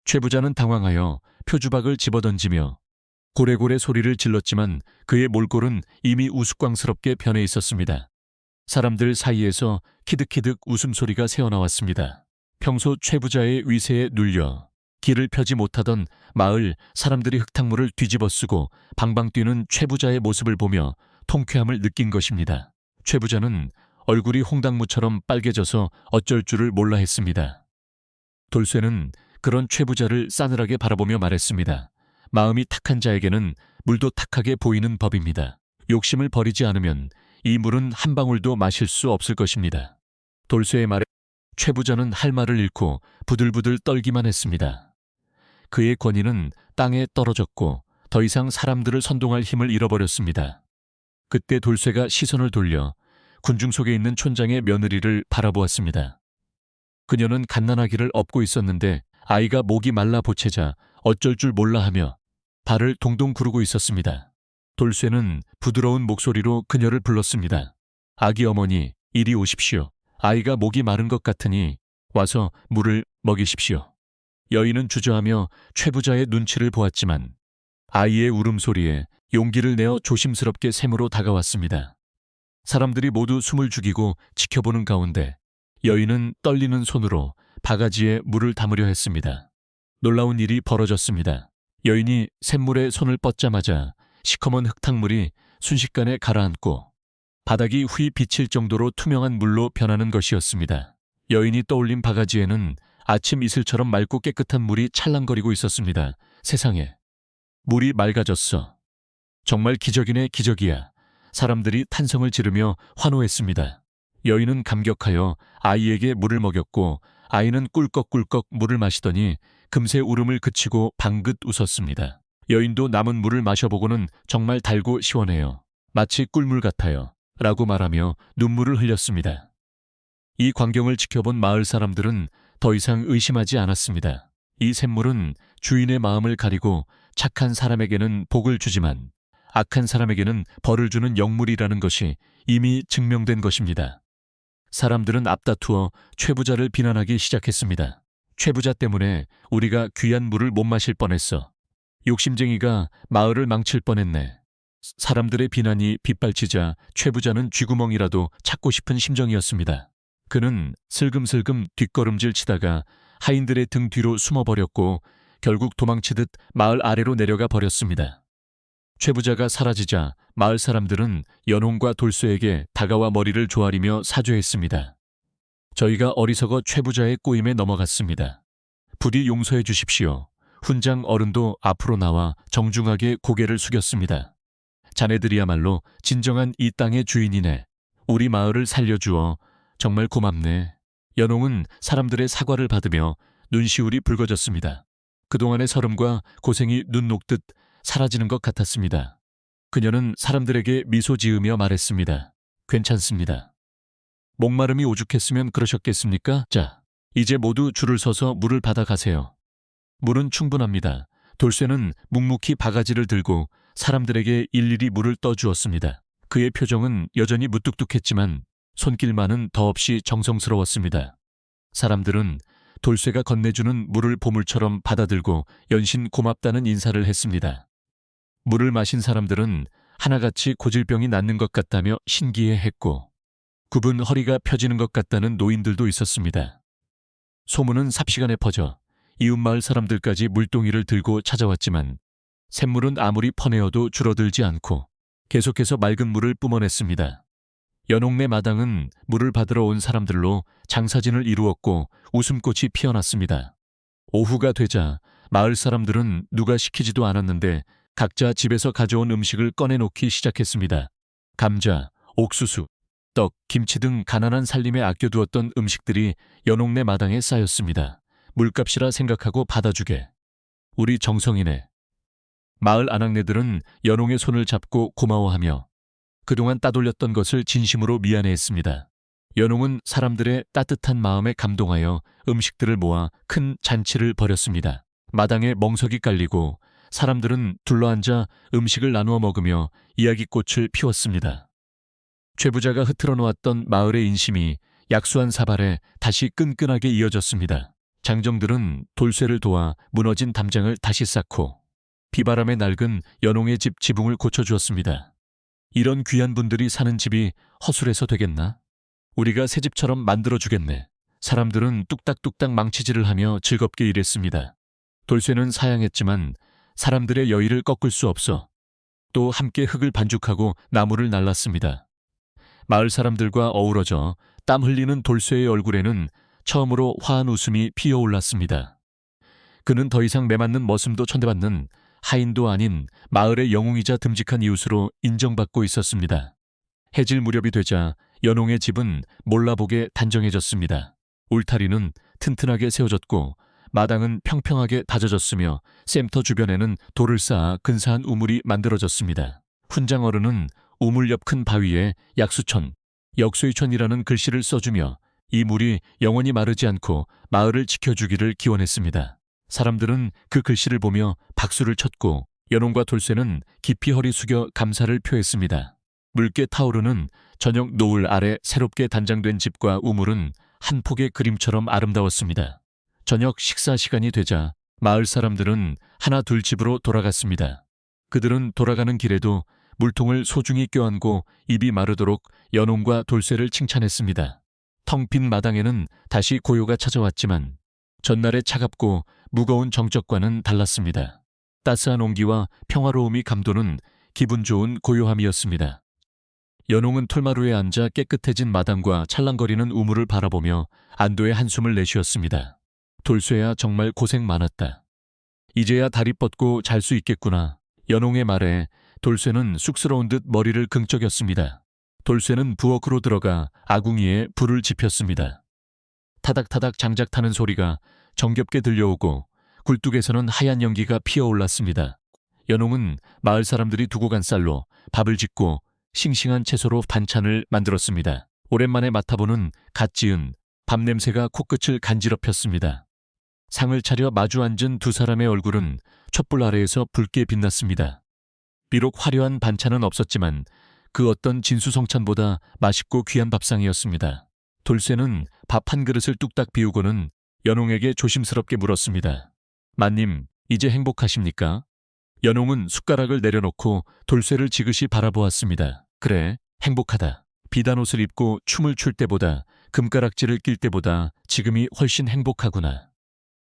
최부자는 당황하여 표주박을 집어던지며 고래고래 소리를 질렀지만 그의 몰골은 이미 우스꽝스럽게 변해 있었습니다. 사람들 사이에서 키득키득 웃음소리가 새어나왔습니다. 평소 최부자의 위세에 눌려 길을 펴지 못하던 마을 사람들이 흙탕물을 뒤집어쓰고 방방 뛰는 최부자의 모습을 보며 통쾌함을 느낀 것입니다. 최부자는 얼굴이 홍당무처럼 빨개져서 어쩔 줄을 몰라 했습니다. 돌쇠는 그런 최부자를 싸늘하게 바라보며 말했습니다. 마음이 탁한 자에게는 물도 탁하게 보이는 법입니다. 욕심을 버리지 않으면 이 물은 한 방울도 마실 수 없을 것입니다. 돌쇠의 말에 최부자는 할 말을 잃고 부들부들 떨기만 했습니다. 그의 권위는 땅에 떨어졌고 더 이상 사람들을 선동할 힘을 잃어버렸습니다. 그때 돌쇠가 시선을 돌려 군중 속에 있는 촌장의 며느리를 바라보았습니다. 그녀는 갓난아기를 업고 있었는데 아이가 목이 말라 보채자 어쩔 줄 몰라 하며 발을 동동 구르고 있었습니다. 돌쇠는 부드러운 목소리로 그녀를 불렀습니다. 아기 어머니, 이리 오십시오. 아이가 목이 마른 것 같으니 와서 물을 먹이십시오. 여인은 주저하며 최부자의 눈치를 보았지만 아이의 울음소리에 용기를 내어 조심스럽게 샘으로 다가왔습니다. 사람들이 모두 숨을 죽이고 지켜보는 가운데 여인은 떨리는 손으로 바가지에 물을 담으려 했습니다. 놀라운 일이 벌어졌습니다. 여인이 샘물에 손을 뻗자마자 시커먼 흙탕물이 순식간에 가라앉고 바닥이 휘 비칠 정도로 투명한 물로 변하는 것이었습니다. 여인이 떠올린 바가지에는 아침 이슬처럼 맑고 깨끗한 물이 찰랑거리고 있었습니다. 세상에, 물이 맑아졌어. 정말 기적이네, 기적이야. 사람들이 탄성을 지르며 환호했습니다. 여인은 감격하여 아이에게 물을 먹였고 아이는 꿀꺽꿀꺽 물을 마시더니 금세 울음을 그치고 방긋 웃었습니다. 여인도 남은 물을 마셔보고는 정말 달고 시원해요. 마치 꿀물 같아요. 라고 말하며 눈물을 흘렸습니다. 이 광경을 지켜본 마을 사람들은 더 이상 의심하지 않았습니다. 이 샘물은 주인의 마음을 가리고 착한 사람에게는 복을 주지만 악한 사람에게는 벌을 주는 영물이라는 것이 이미 증명된 것입니다. 사람들은 앞다투어 최부자를 비난하기 시작했습니다. 최부자 때문에 우리가 귀한 물을 못 마실 뻔했어. 욕심쟁이가 마을을 망칠 뻔했네. 사람들의 비난이 빗발치자 최부자는 쥐구멍이라도 찾고 싶은 심정이었습니다. 그는 슬금슬금 뒷걸음질 치다가 하인들의 등 뒤로 숨어버렸고 결국 도망치듯 마을 아래로 내려가 버렸습니다. 최부자가 사라지자 마을 사람들은 연홍과 돌쇠에게 다가와 머리를 조아리며 사죄했습니다. 저희가 어리석어 최부자의 꼬임에 넘어갔습니다. 부디 용서해 주십시오. 훈장 어른도 앞으로 나와 정중하게 고개를 숙였습니다. 자네들이야말로 진정한 이 땅의 주인이네. 우리 마을을 살려주어 정말 고맙네. 연홍은 사람들의 사과를 받으며 눈시울이 붉어졌습니다. 그동안의 서름과 고생이 눈 녹듯 사라지는 것 같았습니다. 그녀는 사람들에게 미소 지으며 말했습니다. 괜찮습니다. 목마름이 오죽했으면 그러셨겠습니까? 자, 이제 모두 줄을 서서 물을 받아 가세요. 물은 충분합니다. 돌쇠는 묵묵히 바가지를 들고 사람들에게 일일이 물을 떠주었습니다. 그의 표정은 여전히 무뚝뚝했지만 손길만은 더없이 정성스러웠습니다. 사람들은 돌쇠가 건네주는 물을 보물처럼 받아들고 연신 고맙다는 인사를 했습니다. 물을 마신 사람들은 하나같이 고질병이 낫는 것 같다며 신기해했고 굽은 허리가 펴지는 것 같다는 노인들도 있었습니다. 소문은 삽시간에 퍼져 이웃마을 사람들까지 물동이를 들고 찾아왔지만 샘물은 아무리 퍼내어도 줄어들지 않고 계속해서 맑은 물을 뿜어냈습니다. 연옥내 마당은 물을 받으러 온 사람들로 장사진을 이루었고 웃음꽃이 피어났습니다. 오후가 되자 마을 사람들은 누가 시키지도 않았는데 각자 집에서 가져온 음식을 꺼내놓기 시작했습니다. 감자, 옥수수, 떡, 김치 등 가난한 살림에 아껴두었던 음식들이 연옥내 마당에 쌓였습니다. 물값이라 생각하고 받아주게. 우리 정성이네. 마을 아낙네들은 연홍의 손을 잡고 고마워하며 그동안 따돌렸던 것을 진심으로 미안해했습니다. 연홍은 사람들의 따뜻한 마음에 감동하여 음식들을 모아 큰 잔치를 벌였습니다. 마당에 멍석이 깔리고 사람들은 둘러앉아 음식을 나누어 먹으며 이야기꽃을 피웠습니다. 최부자가 흐트러 놓았던 마을의 인심이 약수한 사발에 다시 끈끈하게 이어졌습니다. 장정들은 돌쇠를 도와 무너진 담장을 다시 쌓고 비바람에 낡은 연홍의 집 지붕을 고쳐주었습니다. 이런 귀한 분들이 사는 집이 허술해서 되겠나? 우리가 새 집처럼 만들어주겠네. 사람들은 뚝딱뚝딱 망치질을 하며 즐겁게 일했습니다. 돌쇠는 사양했지만 사람들의 여의를 꺾을 수 없어 또 함께 흙을 반죽하고 나무를 날랐습니다. 마을 사람들과 어우러져 땀 흘리는 돌쇠의 얼굴에는 처음으로 화한 웃음이 피어올랐습니다. 그는 더 이상 매맞는 머슴도 천대받는 하인도 아닌 마을의 영웅이자 듬직한 이웃으로 인정받고 있었습니다. 해질 무렵이 되자 연홍의 집은 몰라보게 단정해졌습니다. 울타리는 튼튼하게 세워졌고 마당은 평평하게 다져졌으며 샘터 주변에는 돌을 쌓아 근사한 우물이 만들어졌습니다. 훈장 어른은 우물 옆 큰 바위에 약수천, 역수이천이라는 글씨를 써주며 이 물이 영원히 마르지 않고 마을을 지켜주기를 기원했습니다. 사람들은 그 글씨를 보며 박수를 쳤고 연홍과 돌쇠는 깊이 허리 숙여 감사를 표했습니다. 묽게 타오르는 저녁 노을 아래 새롭게 단장된 집과 우물은 한 폭의 그림처럼 아름다웠습니다. 저녁 식사 시간이 되자 마을 사람들은 하나 둘 집으로 돌아갔습니다. 그들은 돌아가는 길에도 물통을 소중히 껴안고 입이 마르도록 연홍과 돌쇠를 칭찬했습니다. 텅 빈 마당에는 다시 고요가 찾아왔지만 전날의 차갑고 무거운 정적과는 달랐습니다. 따스한 온기와 평화로움이 감도는 기분 좋은 고요함이었습니다. 연홍은 톨마루에 앉아 깨끗해진 마당과 찰랑거리는 우물을 바라보며 안도의 한숨을 내쉬었습니다. 돌쇠야 정말 고생 많았다. 이제야 다리 뻗고 잘 수 있겠구나. 연홍의 말에 돌쇠는 쑥스러운 듯 머리를 긍적였습니다. 돌쇠는 부엌으로 들어가 아궁이에 불을 지폈습니다. 타닥타닥 장작 타는 소리가 정겹게 들려오고 굴뚝에서는 하얀 연기가 피어올랐습니다. 연홍은 마을 사람들이 두고 간 쌀로 밥을 짓고 싱싱한 채소로 반찬을 만들었습니다. 오랜만에 맡아보는 갓 지은 밥 냄새가 코끝을 간지럽혔습니다. 상을 차려 마주 앉은 두 사람의 얼굴은 촛불 아래에서 붉게 빛났습니다. 비록 화려한 반찬은 없었지만 그 어떤 진수성찬보다 맛있고 귀한 밥상이었습니다. 돌쇠는 밥 한 그릇을 뚝딱 비우고는 연홍에게 조심스럽게 물었습니다. 마님, 이제 행복하십니까? 연홍은 숟가락을 내려놓고 돌쇠를 지그시 바라보았습니다. 그래, 행복하다. 비단옷을 입고 춤을 출 때보다, 금가락지를 낄 때보다 지금이 훨씬 행복하구나.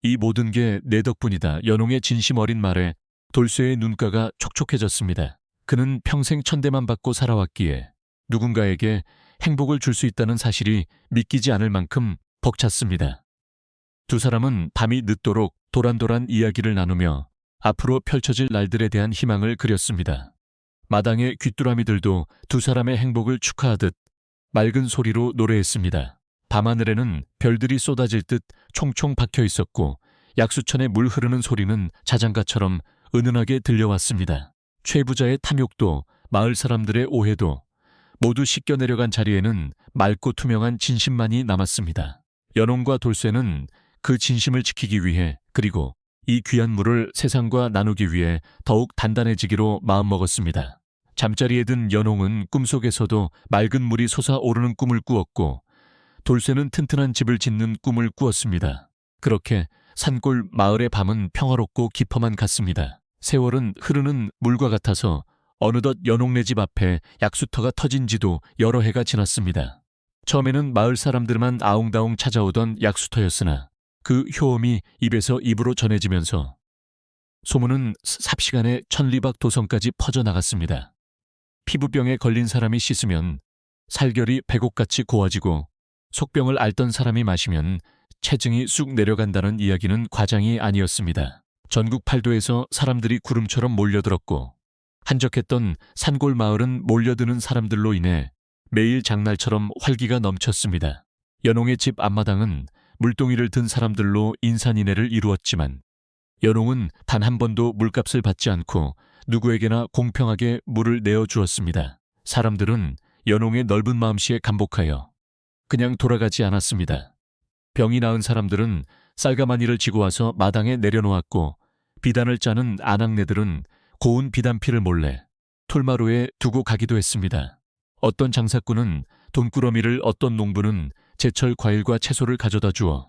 이 모든 게 내 덕분이다. 연홍의 진심 어린 말에 돌쇠의 눈가가 촉촉해졌습니다. 그는 평생 천대만 받고 살아왔기에 누군가에게 행복을 줄 수 있다는 사실이 믿기지 않을 만큼 벅찼습니다. 두 사람은 밤이 늦도록 도란도란 이야기를 나누며 앞으로 펼쳐질 날들에 대한 희망을 그렸습니다. 마당의 귀뚜라미들도 두 사람의 행복을 축하하듯 맑은 소리로 노래했습니다. 밤하늘에는 별들이 쏟아질 듯 총총 박혀 있었고 약수천에 물 흐르는 소리는 자장가처럼 은은하게 들려왔습니다. 최부자의 탐욕도 마을 사람들의 오해도 모두 씻겨 내려간 자리에는 맑고 투명한 진심만이 남았습니다. 연홍과 돌쇠는 그 진심을 지키기 위해 그리고 이 귀한 물을 세상과 나누기 위해 더욱 단단해지기로 마음먹었습니다. 잠자리에 든 연홍은 꿈속에서도 맑은 물이 솟아오르는 꿈을 꾸었고 돌쇠는 튼튼한 집을 짓는 꿈을 꾸었습니다. 그렇게 산골 마을의 밤은 평화롭고 깊어만 갔습니다. 세월은 흐르는 물과 같아서 어느덧 연홍네 집 앞에 약수터가 터진 지도 여러 해가 지났습니다. 처음에는 마을 사람들만 아웅다웅 찾아오던 약수터였으나 그 효험이 입에서 입으로 전해지면서 소문은 삽시간에 천리박 도성까지 퍼져나갔습니다. 피부병에 걸린 사람이 씻으면 살결이 백옥같이 고와지고 속병을 앓던 사람이 마시면 체증이 쑥 내려간다는 이야기는 과장이 아니었습니다. 전국 팔도에서 사람들이 구름처럼 몰려들었고 한적했던 산골 마을은 몰려드는 사람들로 인해 매일 장날처럼 활기가 넘쳤습니다. 연홍의 집 앞마당은 물동이를 든 사람들로 인산인해를 이루었지만 연홍은 단 한 번도 물값을 받지 않고 누구에게나 공평하게 물을 내어주었습니다. 사람들은 연홍의 넓은 마음씨에 감복하여 그냥 돌아가지 않았습니다. 병이 나은 사람들은 쌀가마니를 지고 와서 마당에 내려놓았고 비단을 짜는 아낙네들은 고운 비단피를 몰래 툴마루에 두고 가기도 했습니다. 어떤 장사꾼은 돈꾸러미를, 어떤 농부는 제철 과일과 채소를 가져다 주어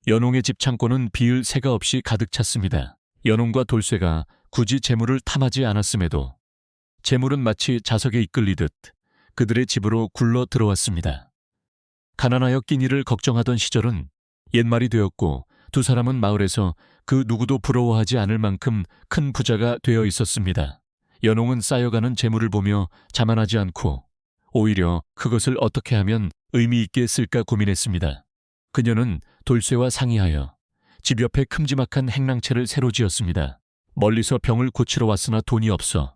연홍의 집 창고는 비을 새가 없이 가득 찼습니다. 연홍과 돌쇠가 굳이 재물을 탐하지 않았음에도 재물은 마치 자석에 이끌리듯 그들의 집으로 굴러 들어왔습니다. 가난하여 끼니를 걱정하던 시절은 옛말이 되었고 두 사람은 마을에서 그 누구도 부러워하지 않을 만큼 큰 부자가 되어 있었습니다. 연홍은 쌓여가는 재물을 보며 자만하지 않고 오히려 그것을 어떻게 하면 의미 있게 쓸까 고민했습니다. 그녀는 돌쇠와 상의하여 집 옆에 큼지막한 행랑채를 새로 지었습니다. 멀리서 병을 고치러 왔으나 돈이 없어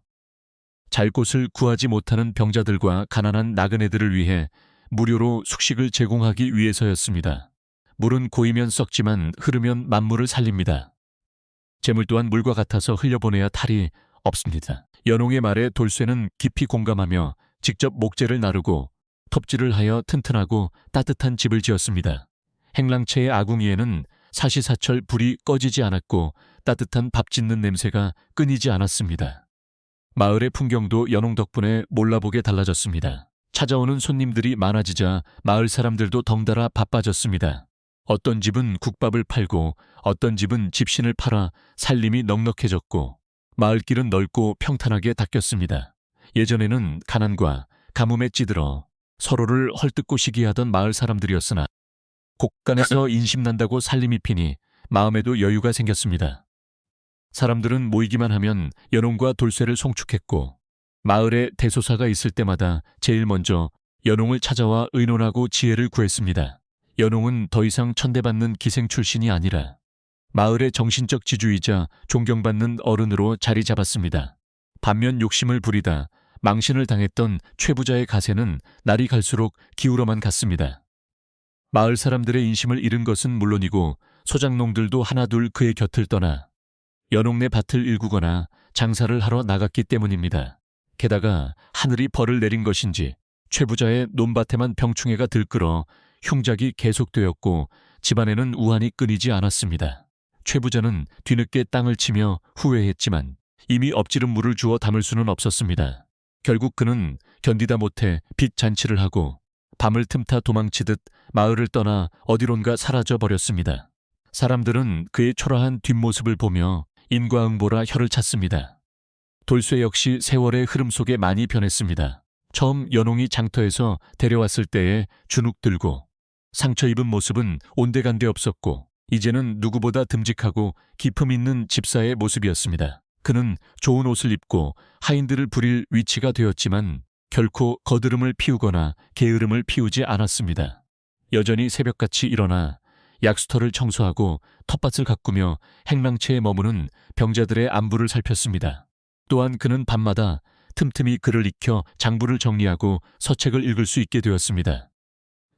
잘 곳을 구하지 못하는 병자들과 가난한 나그네들을 위해 무료로 숙식을 제공하기 위해서였습니다. 물은 고이면 썩지만 흐르면 만물을 살립니다. 재물 또한 물과 같아서 흘려보내야 탈이 없습니다. 연홍의 말에 돌쇠는 깊이 공감하며 직접 목재를 나르고 톱질을 하여 튼튼하고 따뜻한 집을 지었습니다. 행랑채의 아궁이에는 사시사철 불이 꺼지지 않았고 따뜻한 밥 짓는 냄새가 끊이지 않았습니다. 마을의 풍경도 연홍 덕분에 몰라보게 달라졌습니다. 찾아오는 손님들이 많아지자 마을 사람들도 덩달아 바빠졌습니다. 어떤 집은 국밥을 팔고 어떤 집은 집신을 팔아 살림이 넉넉해졌고 마을길은 넓고 평탄하게 닦였습니다. 예전에는 가난과 가뭄에 찌들어 서로를 헐뜯고 시기하던 마을 사람들이었으나 곳간에서 인심난다고 살림이 피니 마음에도 여유가 생겼습니다. 사람들은 모이기만 하면 연홍과 돌쇠를 송축했고 마을에 대소사가 있을 때마다 제일 먼저 연홍을 찾아와 의논하고 지혜를 구했습니다. 연홍은 더 이상 천대받는 기생 출신이 아니라 마을의 정신적 지주이자 존경받는 어른으로 자리 잡았습니다. 반면 욕심을 부리다 망신을 당했던 최부자의 가세는 날이 갈수록 기울어만 갔습니다. 마을 사람들의 인심을 잃은 것은 물론이고 소작농들도 하나둘 그의 곁을 떠나 연옥내 밭을 일구거나 장사를 하러 나갔기 때문입니다. 게다가 하늘이 벌을 내린 것인지 최부자의 논밭에만 병충해가 들끓어 흉작이 계속되었고 집안에는 우환이 끊이지 않았습니다. 최부자는 뒤늦게 땅을 치며 후회했지만 이미 엎지른 물을 주워 담을 수는 없었습니다. 결국 그는 견디다 못해 빚 잔치를 하고 밤을 틈타 도망치듯 마을을 떠나 어디론가 사라져 버렸습니다. 사람들은 그의 초라한 뒷모습을 보며 인과응보라 혀를 찼습니다. 돌쇠 역시 세월의 흐름 속에 많이 변했습니다. 처음 연홍이 장터에서 데려왔을 때의 주눅 들고 상처 입은 모습은 온데간데 없었고 이제는 누구보다 듬직하고 기품 있는 집사의 모습이었습니다. 그는 좋은 옷을 입고 하인들을 부릴 위치가 되었지만 결코 거드름을 피우거나 게으름을 피우지 않았습니다. 여전히 새벽같이 일어나 약수터를 청소하고 텃밭을 가꾸며 행랑채에 머무는 병자들의 안부를 살폈습니다. 또한 그는 밤마다 틈틈이 글을 익혀 장부를 정리하고 서책을 읽을 수 있게 되었습니다.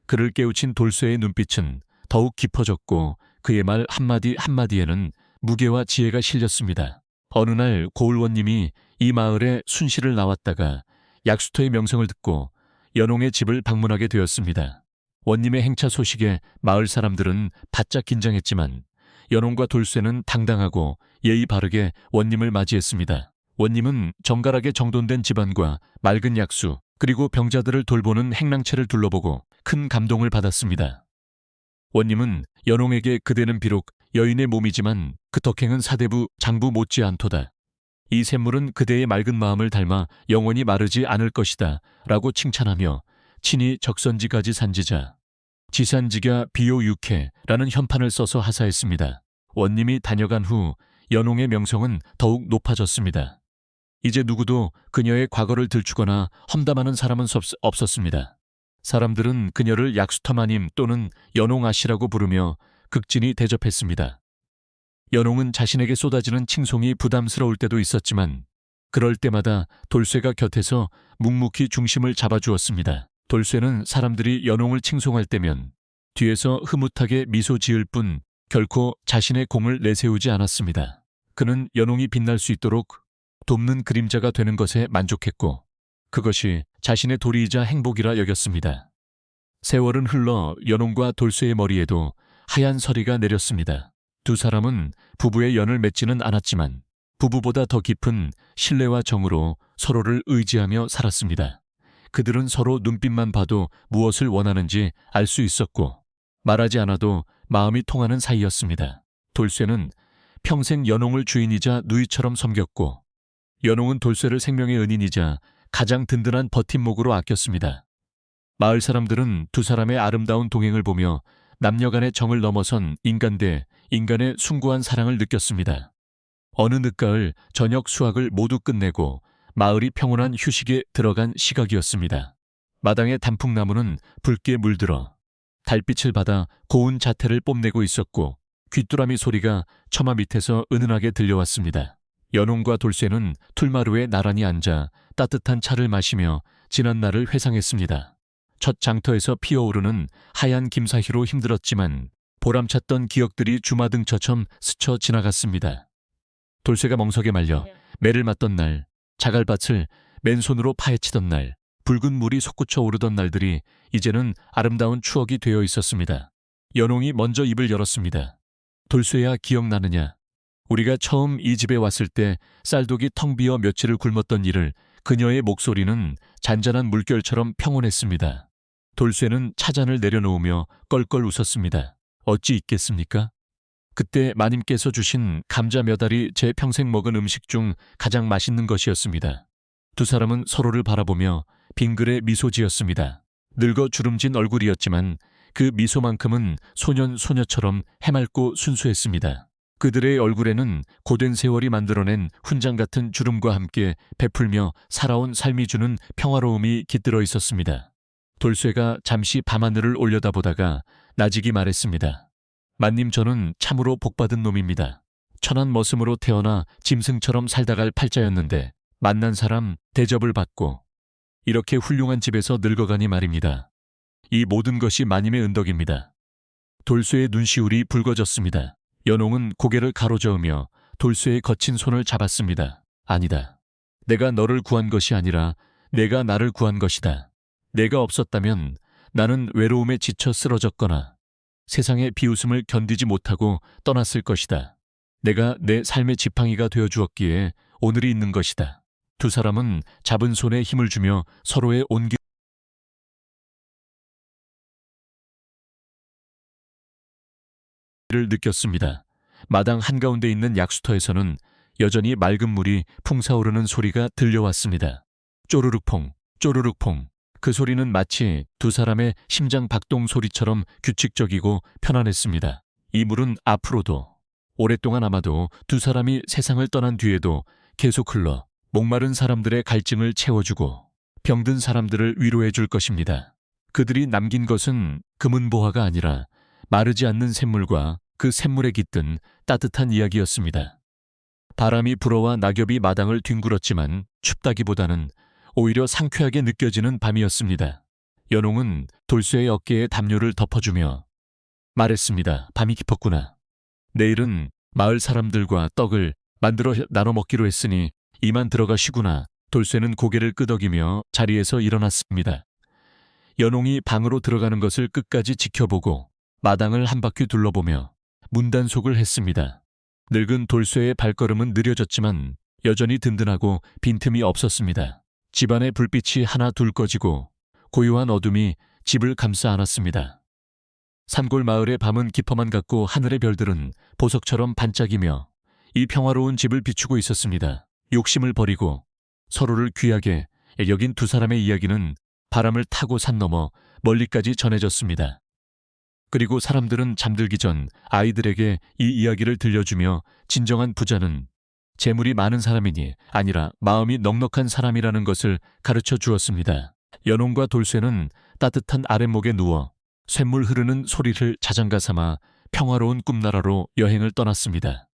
그를 깨우친 돌쇠의 눈빛은 더욱 깊어졌고 그의 말 한마디 한마디에는 무게와 지혜가 실렸습니다. 어느 날 고을원님이 이 마을에 순시를 나왔다가 약수터의 명성을 듣고 연홍의 집을 방문하게 되었습니다. 원님의 행차 소식에 마을 사람들은 바짝 긴장했지만 연홍과 돌쇠는 당당하고 예의 바르게 원님을 맞이했습니다. 원님은 정갈하게 정돈된 집안과 맑은 약수 그리고 병자들을 돌보는 행랑채를 둘러보고 큰 감동을 받았습니다. 원님은 연홍에게 그대는 비록 여인의 몸이지만 그 덕행은 사대부 장부 못지않도다. 이 샘물은 그대의 맑은 마음을 닮아 영원히 마르지 않을 것이다 라고 칭찬하며 친히 적선지까지 산지자 지산지가 비요육해라는 현판을 써서 하사했습니다. 원님이 다녀간 후 연홍의 명성은 더욱 높아졌습니다. 이제 누구도 그녀의 과거를 들추거나 험담하는 사람은 없었습니다. 사람들은 그녀를 약수터마님 또는 연홍아씨라고 부르며 극진히 대접했습니다. 연홍은 자신에게 쏟아지는 칭송이 부담스러울 때도 있었지만 그럴 때마다 돌쇠가 곁에서 묵묵히 중심을 잡아주었습니다. 돌쇠는 사람들이 연홍을 칭송할 때면 뒤에서 흐뭇하게 미소 지을 뿐 결코 자신의 공을 내세우지 않았습니다. 그는 연홍이 빛날 수 있도록 돕는 그림자가 되는 것에 만족했고 그것이 자신의 도리이자 행복이라 여겼습니다. 세월은 흘러 연홍과 돌쇠의 머리에도 하얀 서리가 내렸습니다. 두 사람은 부부의 연을 맺지는 않았지만 부부보다 더 깊은 신뢰와 정으로 서로를 의지하며 살았습니다. 그들은 서로 눈빛만 봐도 무엇을 원하는지 알 수 있었고 말하지 않아도 마음이 통하는 사이였습니다. 돌쇠는 평생 연홍을 주인이자 누이처럼 섬겼고 연홍은 돌쇠를 생명의 은인이자 가장 든든한 버팀목으로 아꼈습니다. 마을 사람들은 두 사람의 아름다운 동행을 보며 남녀 간의 정을 넘어선 인간 대 인간의 숭고한 사랑을 느꼈습니다. 어느 늦가을 저녁 수확을 모두 끝내고 마을이 평온한 휴식에 들어간 시각이었습니다. 마당의 단풍나무는 붉게 물들어 달빛을 받아 고운 자태를 뽐내고 있었고 귀뚜라미 소리가 처마 밑에서 은은하게 들려왔습니다. 연홍과 돌쇠는 풀마루에 나란히 앉아 따뜻한 차를 마시며 지난 날을 회상했습니다. 첫 장터에서 피어오르는 하얀 김사희로 힘들었지만 보람찼던 기억들이 주마등처럼 스쳐 지나갔습니다. 돌쇠가 멍석에 말려 매를 맞던 날, 자갈밭을 맨손으로 파헤치던 날, 붉은 물이 솟구쳐 오르던 날들이 이제는 아름다운 추억이 되어 있었습니다. 연홍이 먼저 입을 열었습니다. 돌쇠야 기억나느냐? 우리가 처음 이 집에 왔을 때 쌀독이 텅 비어 며칠을 굶었던 일을 그녀의 목소리는 잔잔한 물결처럼 평온했습니다. 돌쇠는 차잔을 내려놓으며 껄껄 웃었습니다. 어찌 있겠습니까? 그때 마님께서 주신 감자 몇 알이 제 평생 먹은 음식 중 가장 맛있는 것이었습니다. 두 사람은 서로를 바라보며 빙글에 미소 지었습니다. 늙어 주름진 얼굴이었지만 그 미소만큼은 소년 소녀처럼 해맑고 순수했습니다. 그들의 얼굴에는 고된 세월이 만들어낸 훈장 같은 주름과 함께 베풀며 살아온 삶이 주는 평화로움이 깃들어 있었습니다. 돌쇠가 잠시 밤하늘을 올려다보다가 나직이 말했습니다. 만님, 저는 참으로 복받은 놈입니다. 천한 머슴으로 태어나 짐승처럼 살다갈 팔자였는데 만난 사람 대접을 받고 이렇게 훌륭한 집에서 늙어가니 말입니다. 이 모든 것이 마님의 은덕입니다. 돌쇠의 눈시울이 붉어졌습니다. 연홍은 고개를 가로저으며 돌쇠의 거친 손을 잡았습니다. 아니다. 내가 너를 구한 것이 아니라 내가 나를 구한 것이다. 내가 없었다면 나는 외로움에 지쳐 쓰러졌거나 세상의 비웃음을 견디지 못하고 떠났을 것이다. 내가 내 삶의 지팡이가 되어 주었기에 오늘이 있는 것이다. 두 사람은 잡은 손에 힘을 주며 서로의 온기를 느꼈습니다. 마당 한가운데 있는 약수터에서는 여전히 맑은 물이 풍사오르는 소리가 들려왔습니다. 쪼르륵퐁, 쪼르륵퐁. 그 소리는 마치 두 사람의 심장 박동 소리처럼 규칙적이고 편안했습니다. 이 물은 앞으로도 오랫동안 아마도 두 사람이 세상을 떠난 뒤에도 계속 흘러 목마른 사람들의 갈증을 채워주고 병든 사람들을 위로해 줄 것입니다. 그들이 남긴 것은 금은보화가 아니라 마르지 않는 샘물과 그 샘물에 깃든 따뜻한 이야기였습니다. 바람이 불어와 낙엽이 마당을 뒹굴었지만 춥다기보다는 오히려 상쾌하게 느껴지는 밤이었습니다. 연홍은 돌쇠의 어깨에 담요를 덮어주며 말했습니다. 밤이 깊었구나. 내일은 마을 사람들과 떡을 만들어 나눠 먹기로 했으니 이만 들어가 쉬구나. 돌쇠는 고개를 끄덕이며 자리에서 일어났습니다. 연홍이 방으로 들어가는 것을 끝까지 지켜보고 마당을 한 바퀴 둘러보며 문단속을 했습니다. 늙은 돌쇠의 발걸음은 느려졌지만 여전히 든든하고 빈틈이 없었습니다. 집안의 불빛이 하나 둘 꺼지고 고요한 어둠이 집을 감싸 안았습니다. 산골 마을의 밤은 깊어만 같고 하늘의 별들은 보석처럼 반짝이며 이 평화로운 집을 비추고 있었습니다. 욕심을 버리고 서로를 귀하게 여긴 두 사람의 이야기는 바람을 타고 산 넘어 멀리까지 전해졌습니다. 그리고 사람들은 잠들기 전 아이들에게 이 이야기를 들려주며 진정한 부자는 재물이 많은 사람이니 아니라 마음이 넉넉한 사람이라는 것을 가르쳐 주었습니다. 연홍과 돌쇠는 따뜻한 아랫목에 누워 쇳물 흐르는 소리를 자장가 삼아 평화로운 꿈나라로 여행을 떠났습니다.